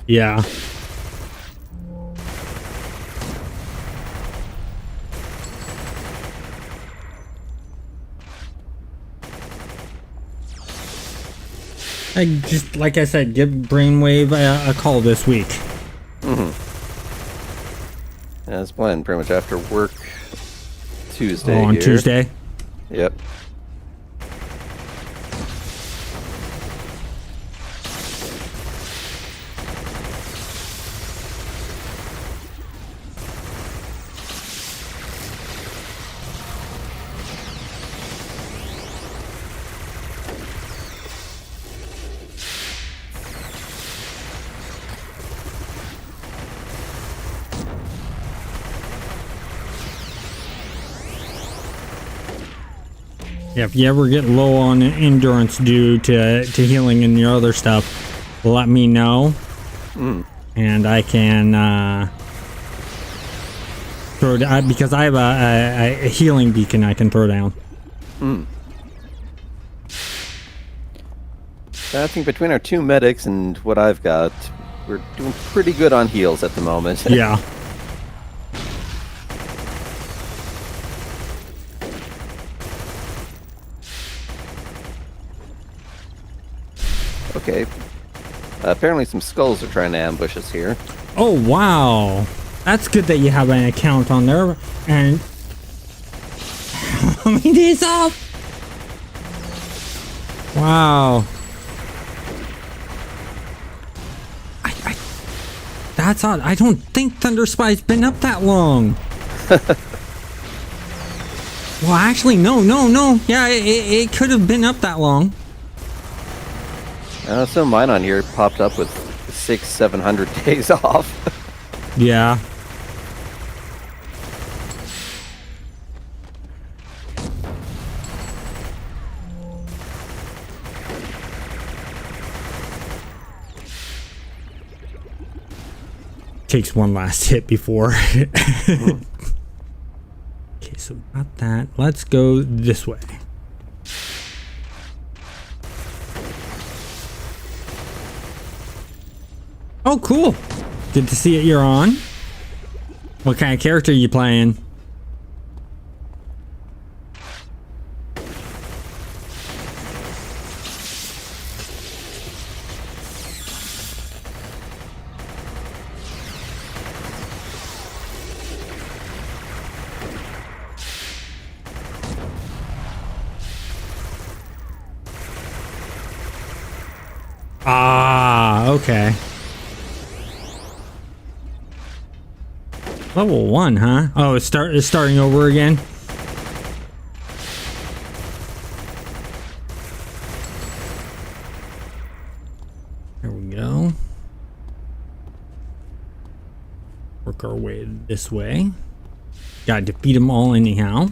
Yeah. I just, like I said, give Brainwave a call this week. Mm-hmm. As planned, pretty much after work Tuesday. Oh, on here. Tuesday? Yep. Yeah, if you ever get low on endurance due to healing and your other stuff, let me know. And I can throw down, because I have a healing beacon I can throw down. I think between our two medics and what I've got, we're doing pretty good on heals at the moment. Yeah. Okay. Apparently some skulls are trying to ambush us here. Oh, wow. That's good that you have an account on there. And how many days up? That's odd. I don't think Thunder Spy's been up that long. Well, actually, no. Yeah, it could have been up that long. Some of mine on here popped up with 600-700 days off. Yeah. Takes one last hit before. Okay, so got that. Let's go this way. Oh, cool. Good to see it you're on. What kind of character are you playing? Ah, okay. Level 1, huh? Oh, it's starting over again. There we go. Work our way this way. Gotta defeat them all anyhow.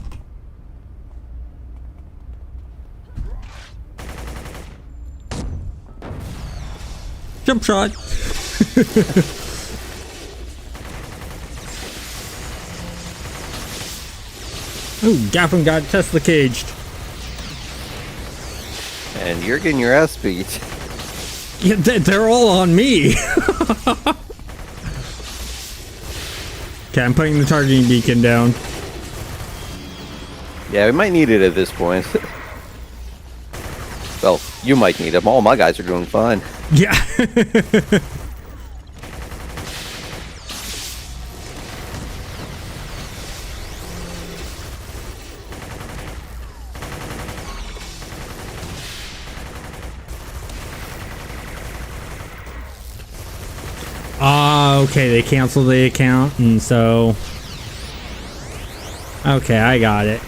Jump shot. Ooh, Gaffin got Tesla caged. And you're getting your ass beat. Yeah, they're all on me. Okay, I'm putting the targeting beacon down. Yeah, we might need it at this point. Well, you might need them. All my guys are doing fine. Yeah. Okay, they canceled the account, and so... Okay, I got it.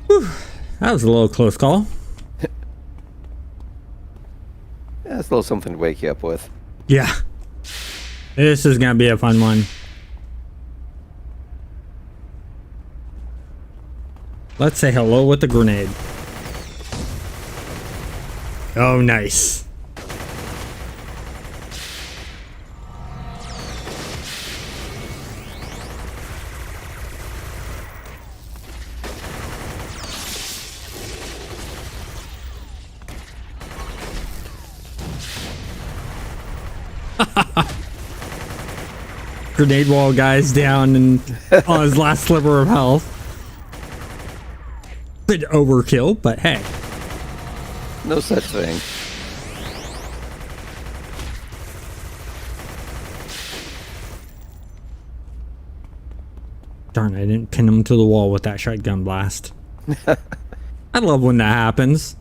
Whew, that was a little close call. Yeah, it's a little something to wake you up with. Yeah. This is gonna be a fun one. Let's say hello with the grenade. Oh, nice. Grenade wall guy's down and on his last sliver of health. Bit overkill, but hey. No such thing. Darn, I didn't pin him to the wall with that shotgun blast. I love when that happens.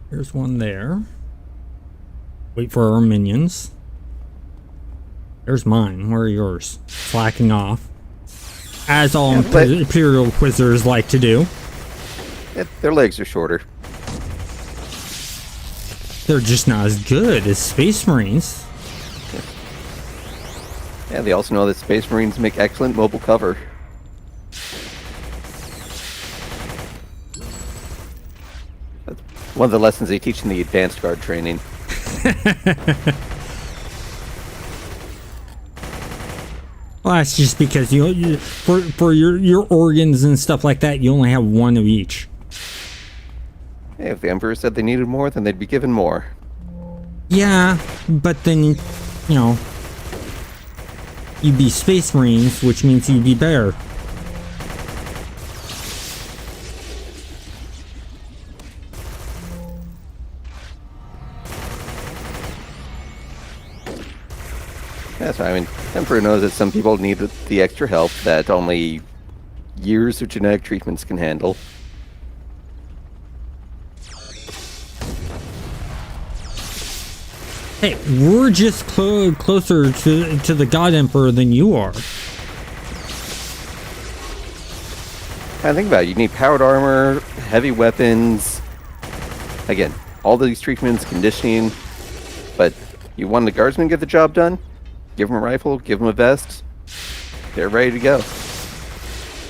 There's one there. Wait for our minions. There's mine. Where are yours? Slacking off. As all Imperial Quizzers like to do. Yeah, their legs are shorter. They're just not as good as Space Marines. Yeah, they also know that Space Marines make excellent mobile cover. That's one of the lessons they teach in the advanced guard training. Well, that's just because for your organs and stuff like that, you only have one of each. Hey, if the Emperor said they needed more, then they'd be given more. Yeah, but then, you know, you'd be Space Marines, which means you'd be better. That's right. I mean, Emperor knows that some people need the extra help that only years of genetic treatments can handle. Hey, we're just closer to the God Emperor than you are. I think about it. You need powered armor, heavy weapons. Again, all these treatments, conditioning. But you want the guardsmen to get the job done? Give them a rifle, give them a vest. They're ready to go.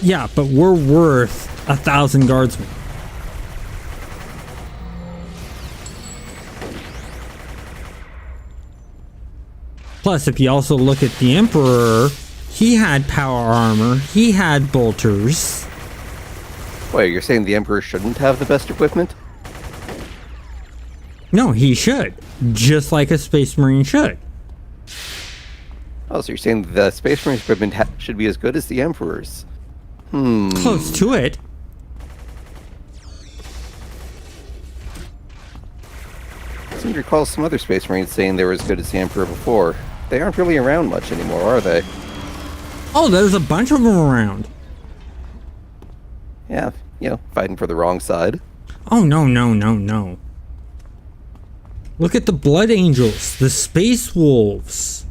Yeah, but we're worth 1,000 guardsmen. Plus, if you also look at the Emperor, he had power armor, he had bolters. Wait, you're saying the Emperor shouldn't have the best equipment? No, he should. Just like a Space Marine should. Oh, so you're saying the Space Marine equipment should be as good as the Emperor's? Close to it. I seem to recall some other Space Marines saying they were as good as the Emperor before. They aren't really around much anymore, are they? Oh, there's a bunch of them around. Yeah, fighting for the wrong side. Oh, no. Look at the Blood Angels, the Space Wolves.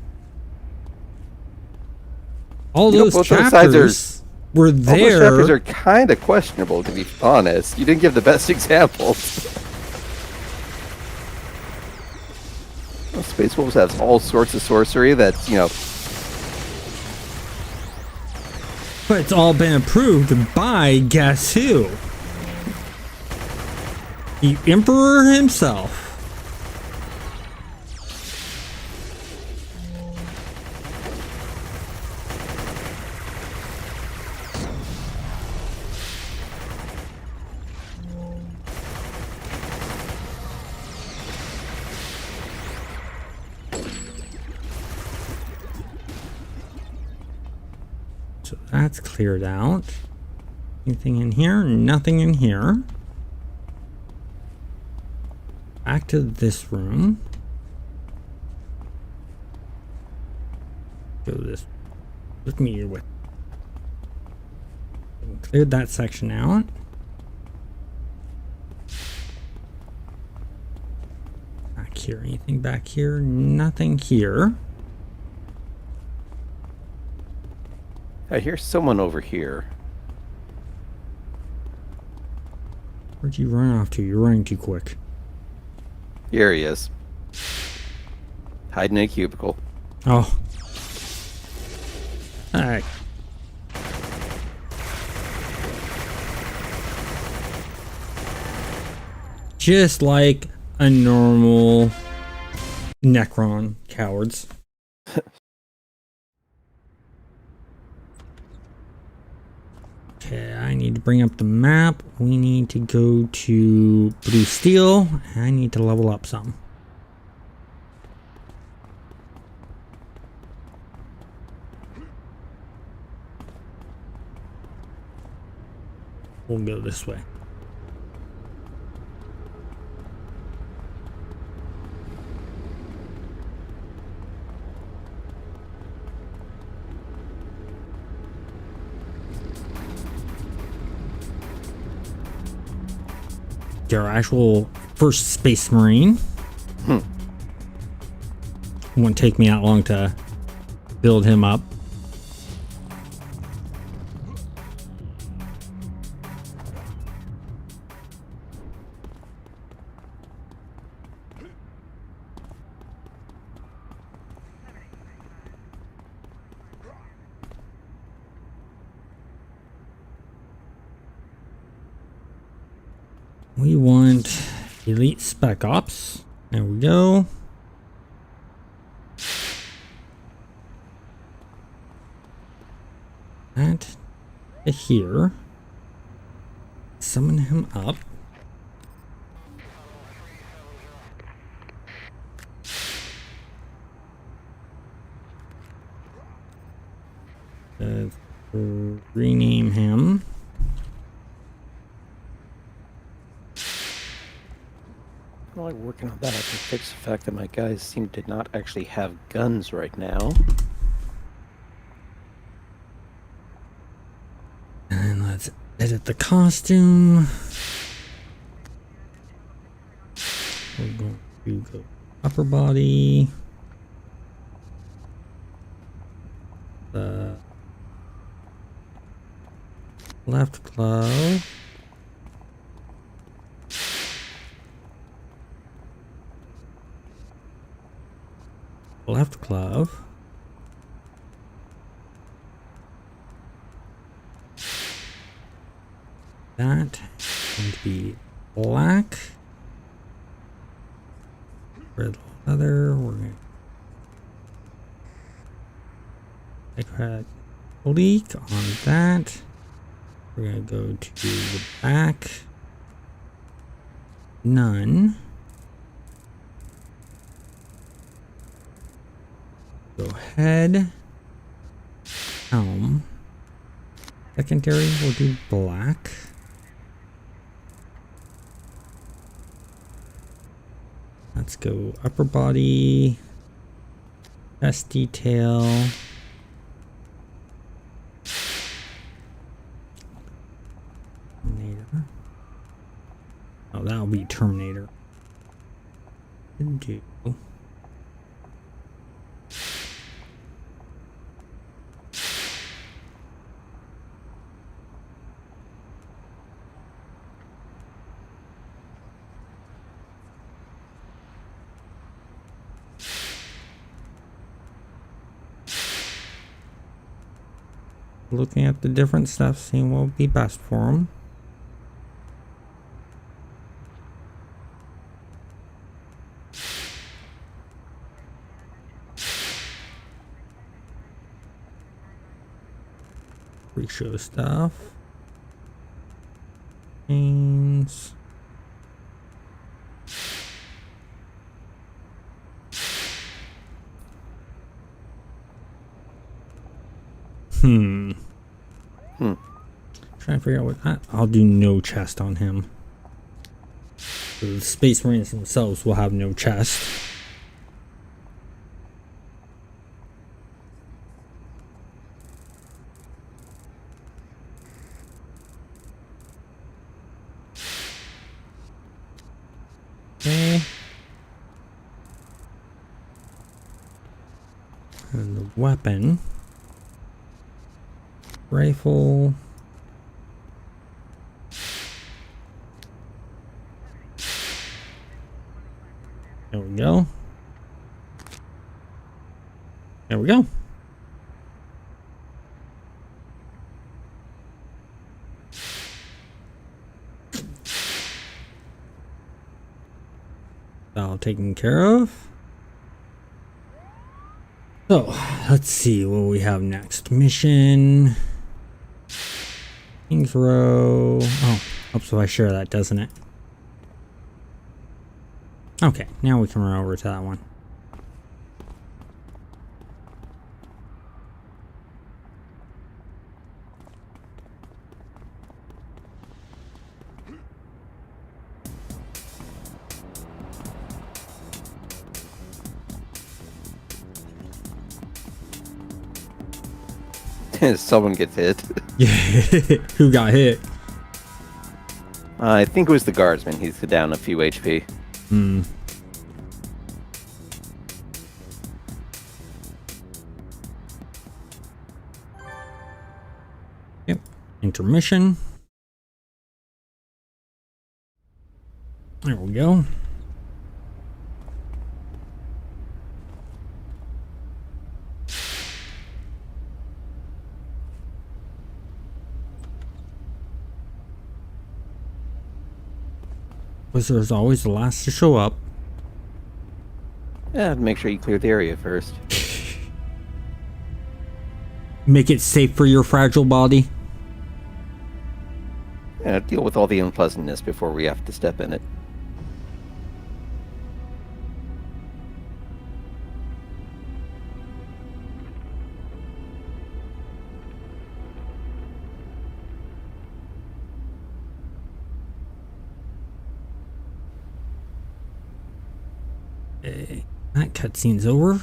All those both chapters those sides were All those there. chapters are kind of questionable, to be honest. You didn't give the best examples. Well, Space Wolves have all sorts of sorcery that's, But it's all been approved by guess who? The Emperor himself. So that's cleared out. Anything in here? Nothing in here. Back to this room. Go this. With me with. Cleared that section out. Back here. Anything back here? Nothing here. I hear someone over here. Where'd you run off to? You're running too quick. Here he is. Hiding in a cubicle. Oh. Alright. Just like a normal Necron, cowards. Okay, I need to bring up the map. We need to go to Blue Steel. I need to level up some. We'll go this way. Our actual first Space Marine. Won't take me that long to build him up. We want Elite Spec Ops. There we go. That to here. Summon him up. Rename him. Well, while I'm working on that, I can fix the fact that my guys seem to not actually have guns right now. And let's edit the costume. We're going to go upper body. The left glove. Left glove. That is going to be black. Red leather. We're going to take a leak on that. We're going to go to the back. None. Go ahead. Helm. Secondary, we'll do black. Let's go upper body. Chest detail. Terminator. Oh, that'll be Terminator. Do. Looking at the different stuff, seeing what would be best for them. Pre-show stuff. Chains. Trying to figure out what I'll do. No chest on him. So the Space Marines themselves will have no chest. Okay. And the weapon. Rifle. There we go. There we go. All taken care of. So, let's see what we have next. Mission. King's Row. Oh, helps if I share that, doesn't it? Okay, now we can run over to that one. Someone gets hit. Yeah, who got hit? I think it was the guardsman. He's down a few HP. Yep. Intermission. There we go. Wizard's always the last to show up. Yeah, make sure you clear the area first. Make it safe for your fragile body. Yeah, deal with all the unpleasantness before we have to step in it. Okay, that cutscene's over.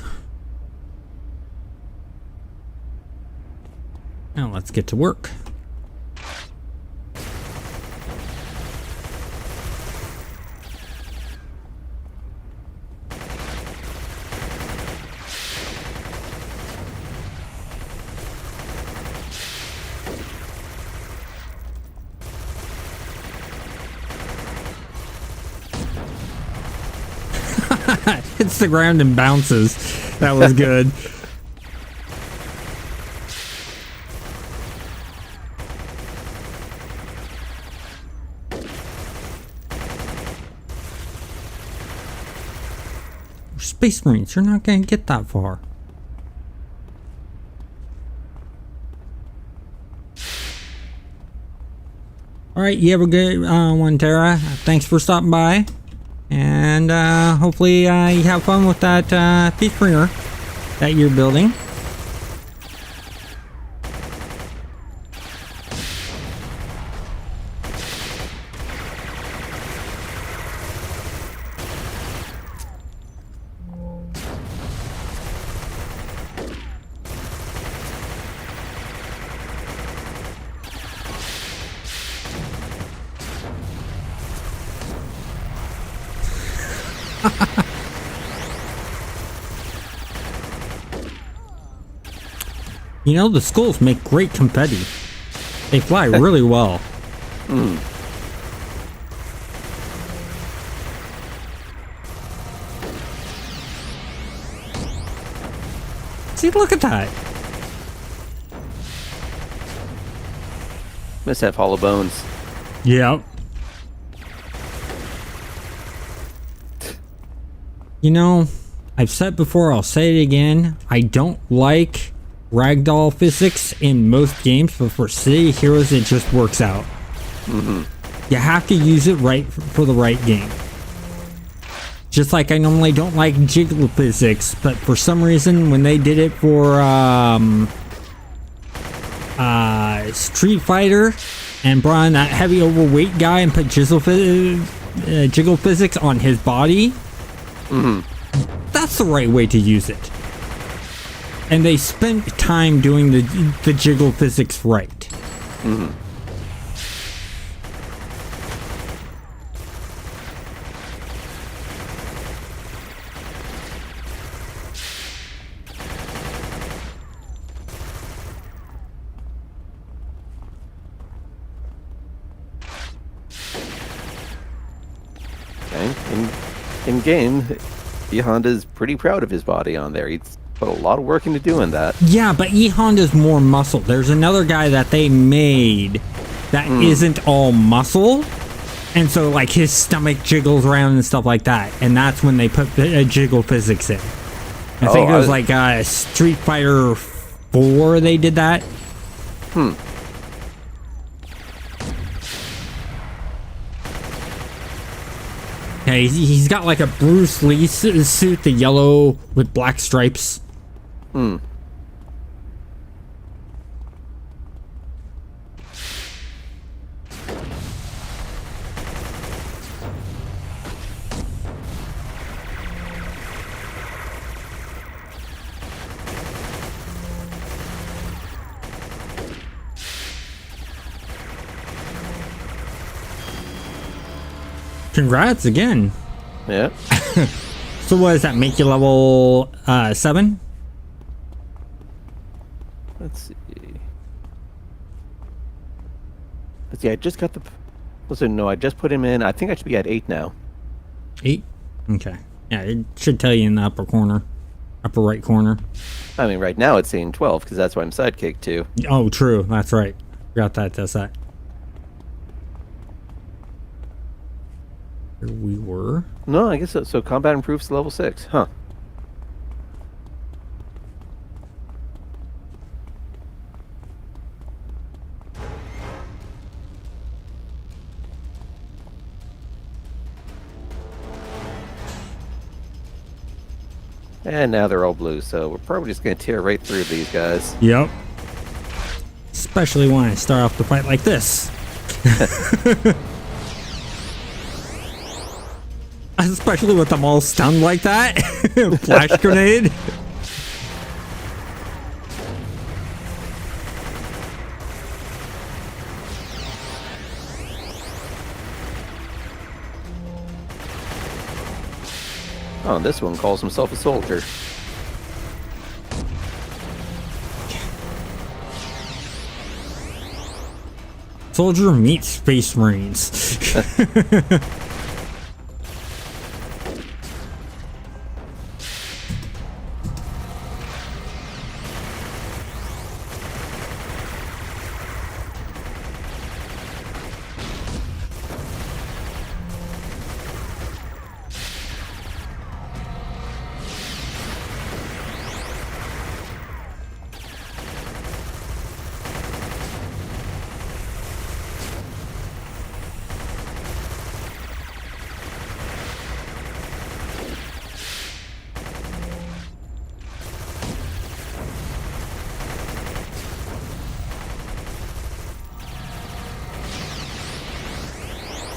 Now let's get to work. Hits the ground and bounces. That was good. Space Marines, you're not going to get that far. Alright, you have a good one, Tara. Thanks for stopping by. And hopefully you have fun with that Space Mariner that you're building. You know, the skulls make great confetti. They fly really well. See, look at that. Must have hollow bones. Yep. You know, I've said before, I'll say it again. I don't like ragdoll physics in most games, but for City of Heroes, it just works out. You have to use it right for the right game. Just like I normally don't like jiggle physics, but for some reason, when they did it for Street Fighter and brought in that heavy overweight guy and put jiggle physics on his body, that's the right way to use it. And they spent time doing the jiggle physics right. Okay. In game, E Honda's pretty proud of his body on there. He's put a lot of work into doing that. Yeah, but E Honda's more muscle. There's another guy that they made that isn't all muscle. And so, like, his stomach jiggles around and stuff like that. And that's when they put the jiggle physics in. I think it was like Street Fighter 4 they did that. Yeah, he's got like a Bruce Lee suit, the yellow with black stripes. Congrats again. Yeah. So what does that make you level 7? Let's see. I just got the... Listen, no, I just put him in. I think I should be at 8 now. 8? Okay. Yeah, it should tell you in the upper corner. Upper right corner. I mean, right now it's saying 12, because that's why I'm sidekick too. Oh, true. That's right. Forgot that does that. Here we were. No, I guess so. So combat improves to level 6. Huh. And now they're all blue, so we're probably just going to tear right through these guys. Yep. Especially when I start off the fight like this. Especially with them all stunned like that. Flash grenade. Oh, this one calls himself a soldier. Soldier meets Space Marines.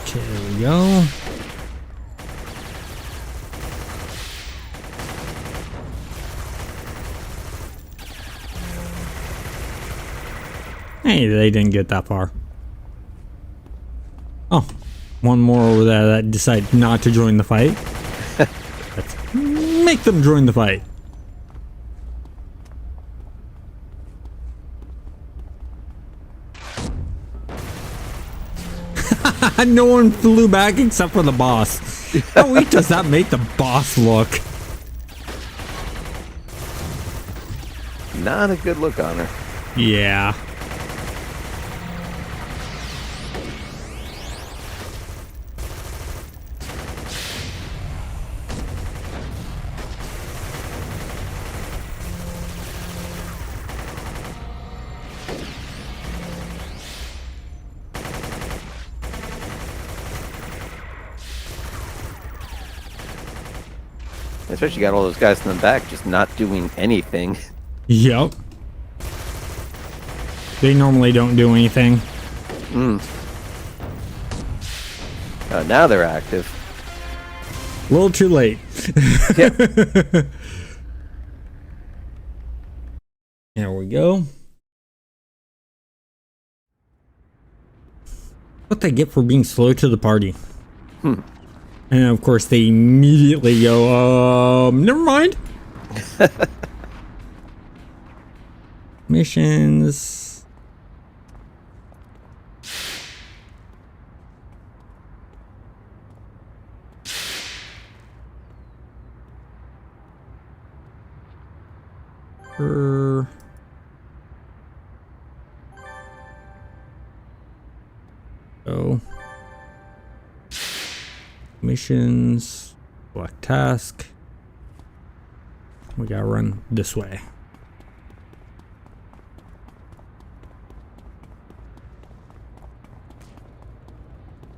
Okay, there we go. Hey, they didn't get that far. Oh, one more over there that decided not to join the fight. Let's make them join the fight. No one flew back except for the boss. How weak does that make the boss look? Not a good look on her. Yeah. Especially got all those guys in the back just not doing anything. Yep. They normally don't do anything. Now they're active. A little too late. Yep. There we go. What they get for being slow to the party. And of course they immediately go, never mind. Missions. So missions, select task. We gotta run this way.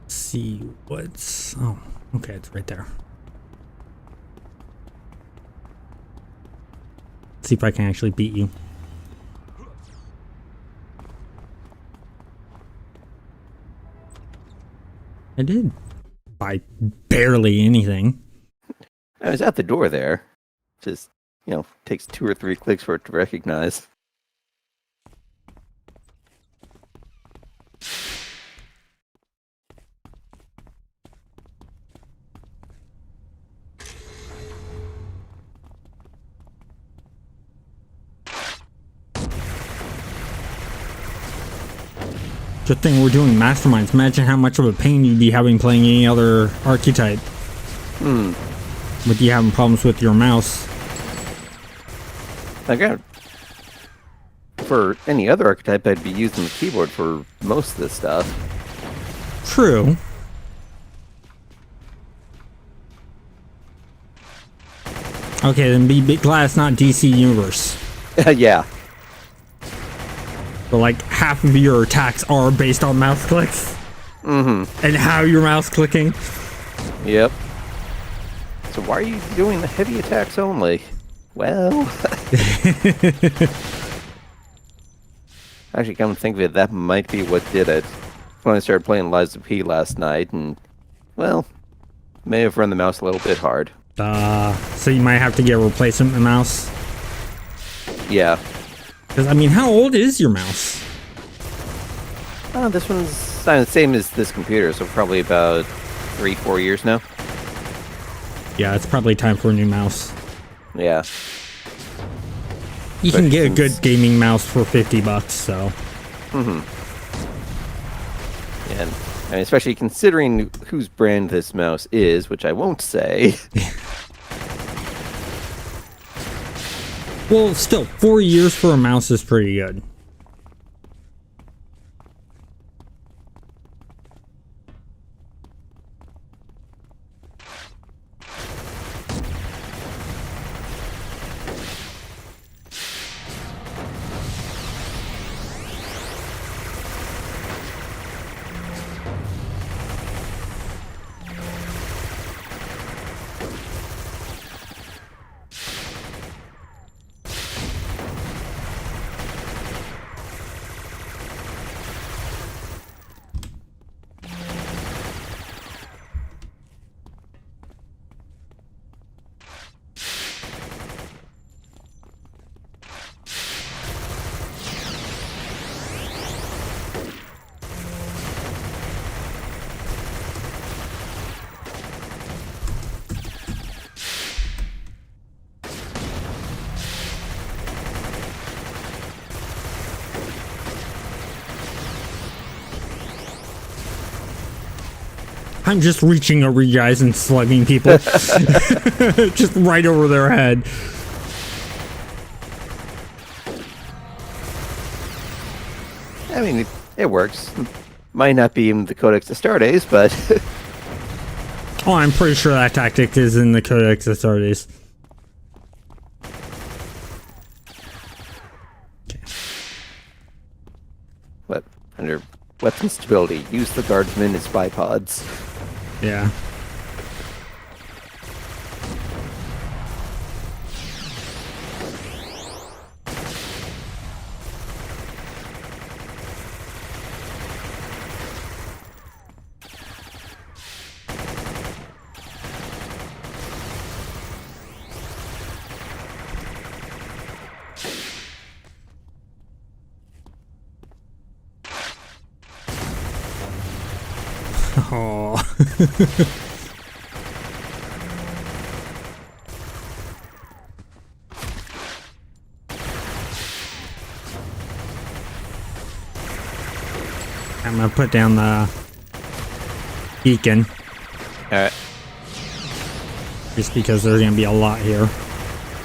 See what's, oh, okay, it's right there. See if I can actually beat you. I did. By barely anything. I was at the door there. Just, takes 2 or 3 clicks for it to recognize. Good thing we're doing masterminds. Imagine how much of a pain you'd be having playing any other archetype. With you having problems with your mouse. Again, for any other archetype, I'd be using the keyboard for most of this stuff. True. Okay, then be glad it's not DC Universe. Yeah. But like half of your attacks are based on mouse clicks. And how you're mouse clicking. Yep. So why are you doing the heavy attacks only? Well... Actually, come to think of it, that might be what did it. When I started playing Lies of P last night, and, well, May have run the mouse a little bit hard. So you might have to get a replacement mouse. Yeah. Because, I mean, how old is your mouse? This one's the same as this computer, so probably about 3-4 years now. Yeah, it's probably time for a new mouse. Yeah. You can get a good gaming mouse for $50, so. Mm-hmm. And I mean, especially considering whose brand this mouse is, which I won't say. Well, still, 4 years for a mouse is pretty good. I'm just reaching over you guys and slugging people. Just right over their head. I mean, it works. Might not be in the Codex Astartes, but... Oh, I'm pretty sure that tactic is in the Codex Astartes. Okay. What? Under weapon stability, use the guardsmen as bipods. Yeah. Oh. I'm gonna put down the beacon. Alright. Just because there's gonna be a lot here.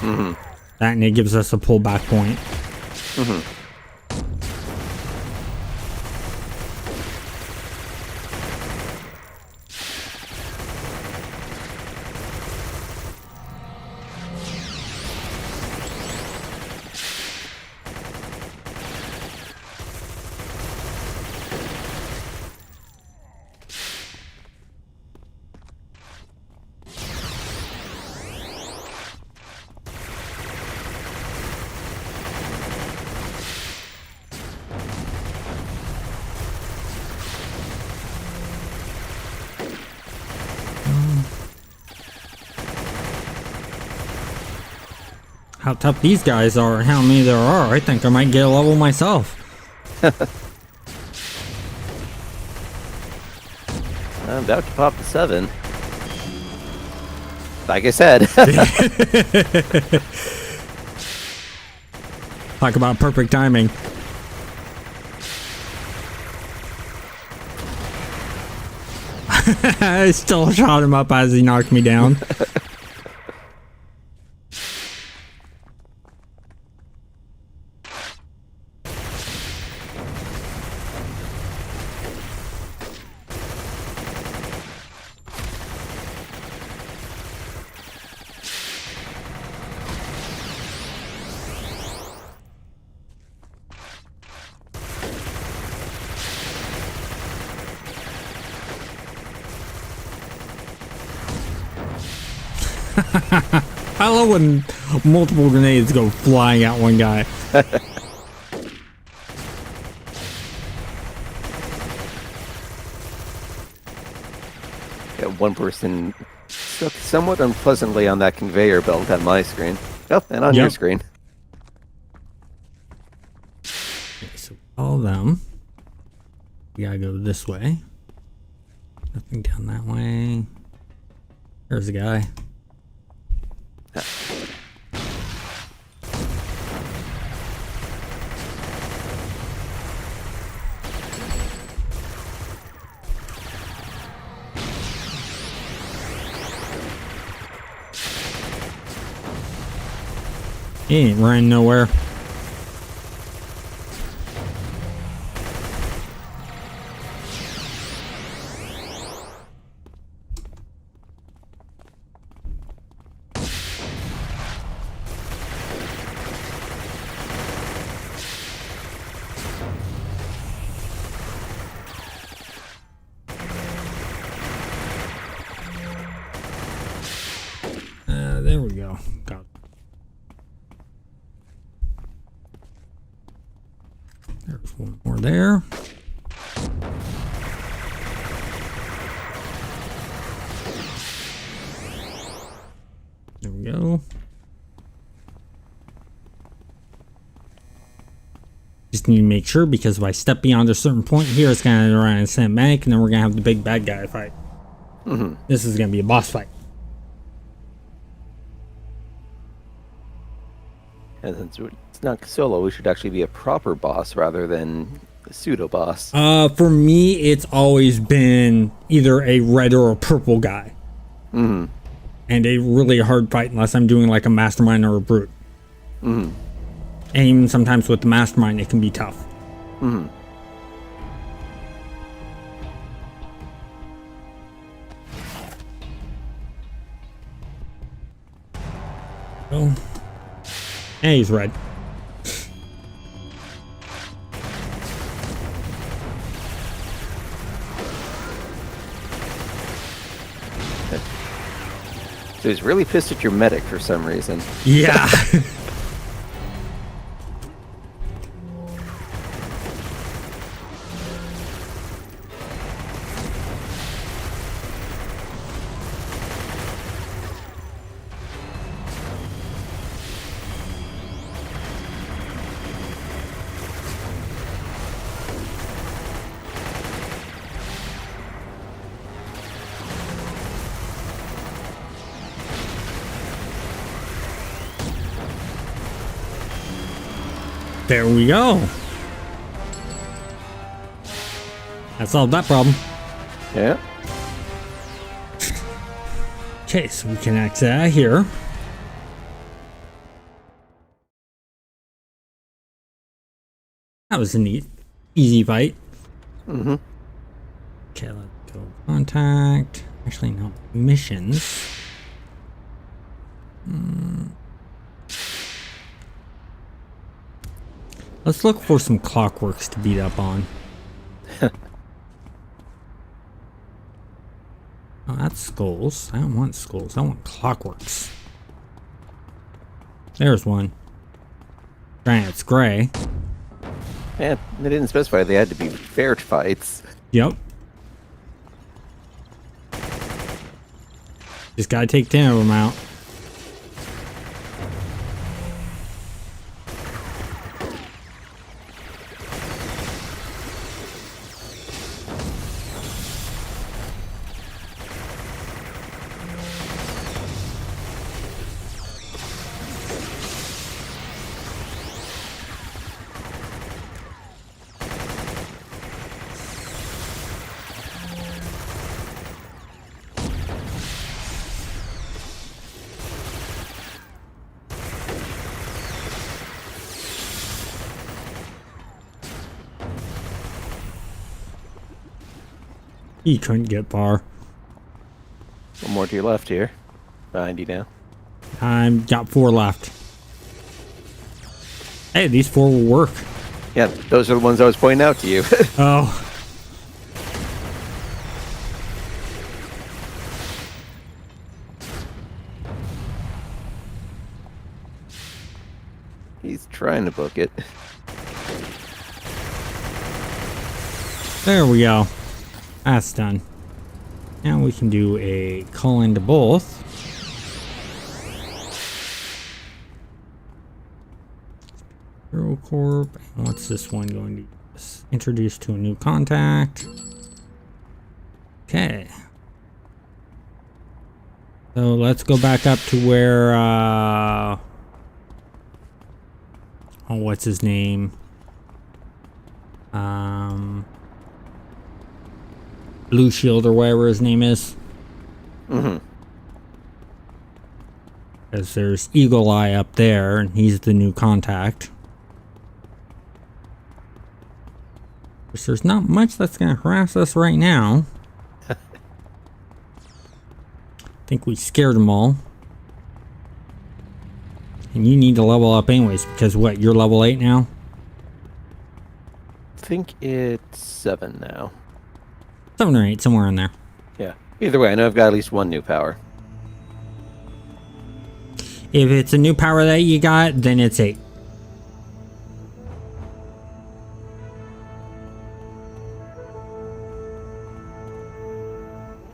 Mm-hmm. That and it gives us a pullback point. Mm-hmm. How tough these guys are and how many there are. I think I might get a level myself. I'm about to pop the 7. Like I said. Talk about perfect timing. I still shot him up as he knocked me down. I love when multiple grenades go flying at one guy. Got one person stuck somewhat unpleasantly on that conveyor belt on my screen. Oh, and on your screen. Okay, so all of them. We gotta go this way. Nothing down that way. There's a guy. He ain't running nowhere. There we go. Got it. There's one more there. There we go. Just need to make sure, because if I step beyond a certain point here, it's going to run in cinematic, and then we're going to have the big bad guy fight. This is going to be a boss fight. And since it's not solo, we should actually be a proper boss rather than a pseudo boss. For me, it's always been either a red or a purple guy. And a really hard fight unless I'm doing like a mastermind or a brute. And even sometimes with the mastermind, it can be tough. Oh. And he's red. So he's really pissed at your medic for some reason. Yeah. There we go. That solved that problem. Yeah. Okay, so we can exit out of here. That was a neat, easy fight. Okay, let's go contact. Actually, no, missions. Let's look for some clockworks to beat up on. Oh, that's skulls. I don't want skulls. I want clockworks. There's one. Granted, it's gray. Yeah, they didn't specify they had to be fair fights. Yep. Just gotta take 10 of them out. He couldn't get far. One more to your left here. Behind you now. I've got 4 left. Hey, these 4 will work. Yeah, those are the ones I was pointing out to you. Oh. He's trying to book it. There we go. That's done. Now we can do a call into both. Hero Corp. And what's this one going to do? Introduce to a new contact. Okay. So let's go back up to where, oh, what's his name? Blue Shield or whatever his name is. Mm-hmm. Because there's Eagle Eye up there, and he's the new contact. There's not much that's going to harass us right now. I think we scared them all. And you need to level up anyways, because what, you're level 8 now? I think it's 7 now. 7 or 8, somewhere in there. Yeah. Either way, I know I've got at least one new power. If it's a new power that you got, then it's 8.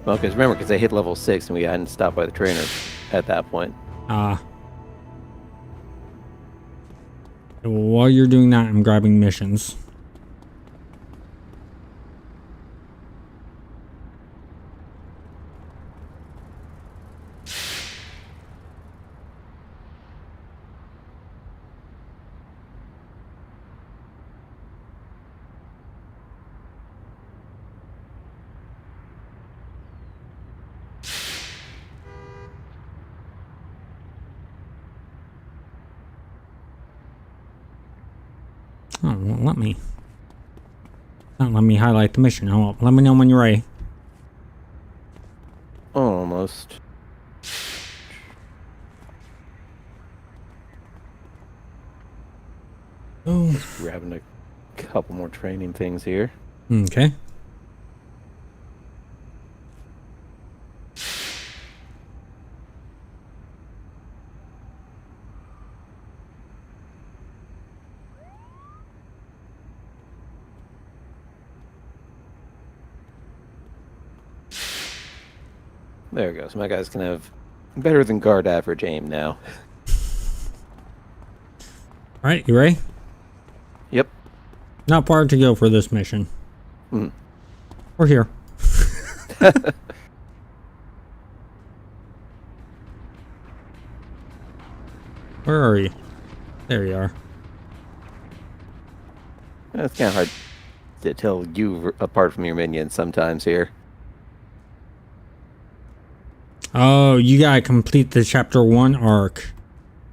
Well, because remember, because I hit level 6 and we hadn't stopped by the trainer at that point. While you're doing that, I'm grabbing missions. Oh, it won't let me. Not let me highlight the mission. Oh, let me know when you're ready. Almost. Oh. Just grabbing a couple more training things here. Okay. There it goes. My guys can have better than guard average aim now. Alright, you ready? Yep. Not far to go for this mission. Mm. We're here. Where are you? There you are. It's kind of hard to tell you apart from your minions sometimes here. Oh, you gotta complete the chapter 1 arc.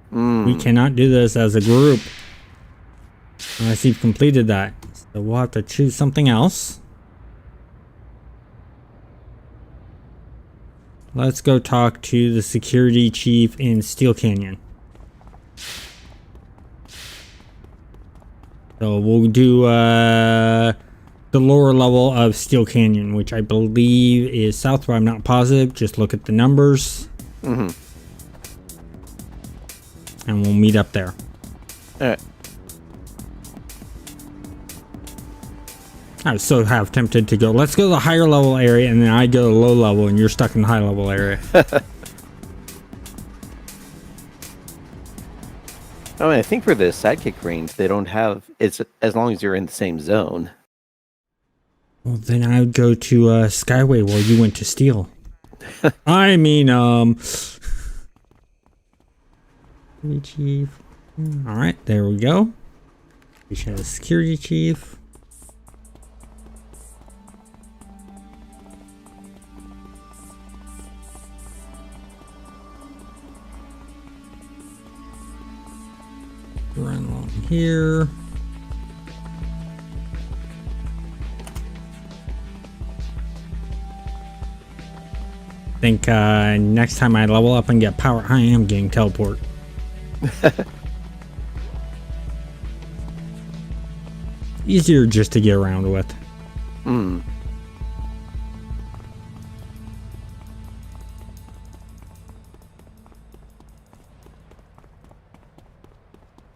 We cannot do this as a group unless you've completed that. So we'll have to choose something else. Let's go talk to the security chief in Steel Canyon. So we'll do the lower level of Steel Canyon, which I believe is south, but I'm not positive. Just look at the numbers. Mm-hmm. And we'll meet up there. Alright. I was so half tempted to go, let's go to the higher level area, and then I go to low level, and you're stuck in the high level area. Oh, and I think for the sidekick range, they don't have... It's as long as you're in the same zone. Well, then I would go to Skyway while you went to Steel. I mean, Chief. Alright, there we go. We should have a security chief. Run along here. I think next time I level up and get power, I am getting teleport. Easier just to get around with. Hmm.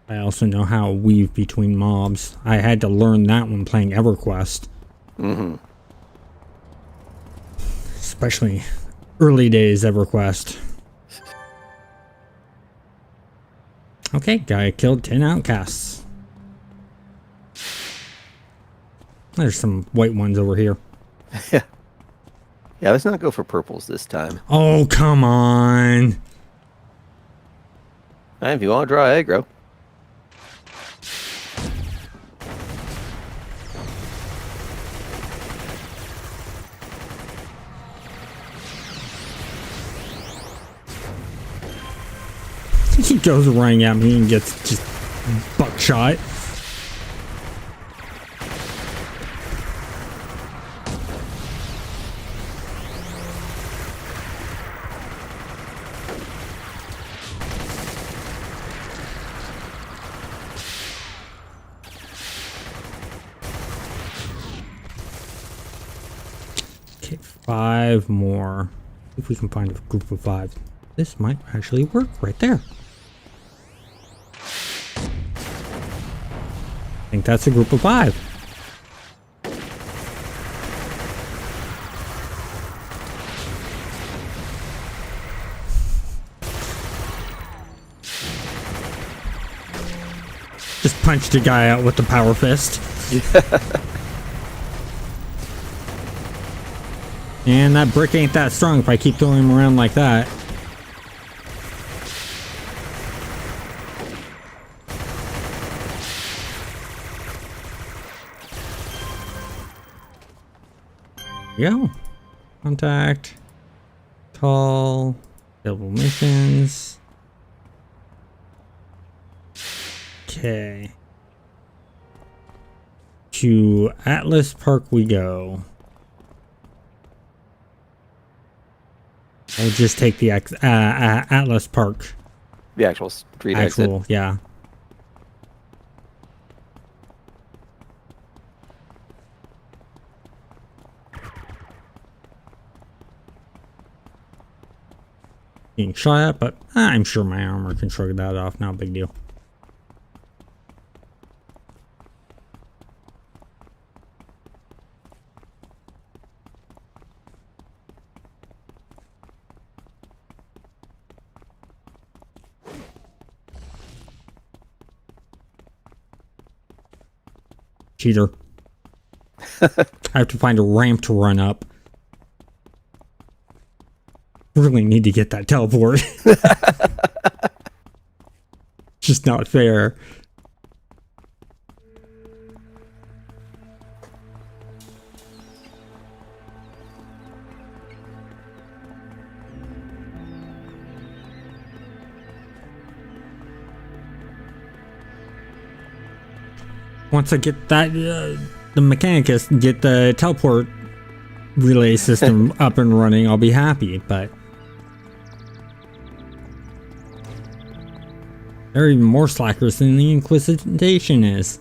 I also know how to weave between mobs. I had to learn that when playing EverQuest. Mm-hmm. especially early days of EverQuest. Okay, guy killed 10 outcasts. There's some white ones over here. Yeah. Yeah, let's not go for purples this time. Oh, come on. If you want to draw aggro. He goes running at me and gets just buckshot. Okay, 5 more. If we can find a group of 5. This might actually work right there. I think that's a group of 5. Just punched a guy out with the power fist. And that brick ain't that strong if I keep throwing him around like that. Go. Contact. Tall. Double missions. Okay. To Atlas Park we go. I'll just take the Atlas Park. The actual street exit. Yeah. Being shot at, but I'm sure my armor can shrug that off. Not a big deal. Cheater. I have to find a ramp to run up. Really need to get that teleport. Just not fair. Once I get that, the Mechanicus, get the teleport relay system up and running, I'll be happy, but they're even more slackers than the Inquisition is.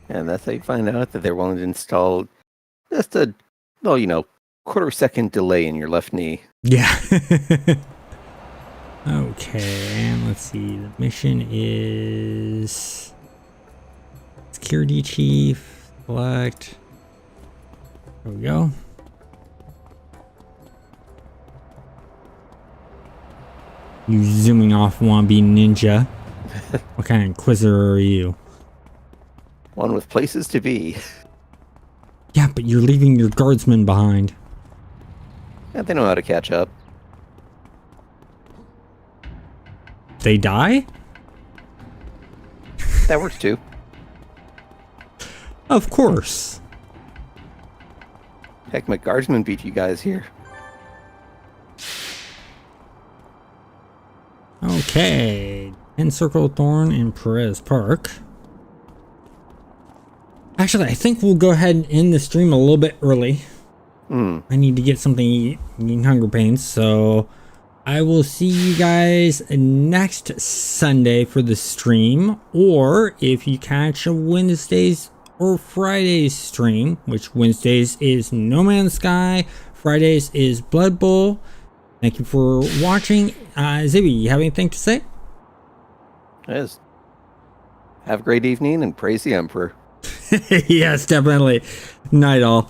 And that's how you find out that they're willing to install just a, well, quarter-second delay in your left knee. Yeah. Okay, let's see. The mission is Security Chief. Select. There we go. You zooming off wannabe ninja. What kind of inquisitor are you? One with places to be. Yeah, but you're leaving your guardsmen behind. Yeah, they know how to catch up. They die? That works too. Of course. Heck, my guardsmen beat you guys here. Okay. Encircle Thorn in Perez Park. Actually, I think we'll go ahead and end the stream a little bit early. I need to get something to eat. I'm getting hunger pains, so I will see you guys next Sunday for the stream, or if you catch a Wednesdays or Fridays stream, which Wednesdays is No Man's Sky, Fridays is Blood Bowl, Thank you for watching. Zibby, you have anything to say? Yes. Have a great evening and praise the Emperor. Yes, definitely. Night all.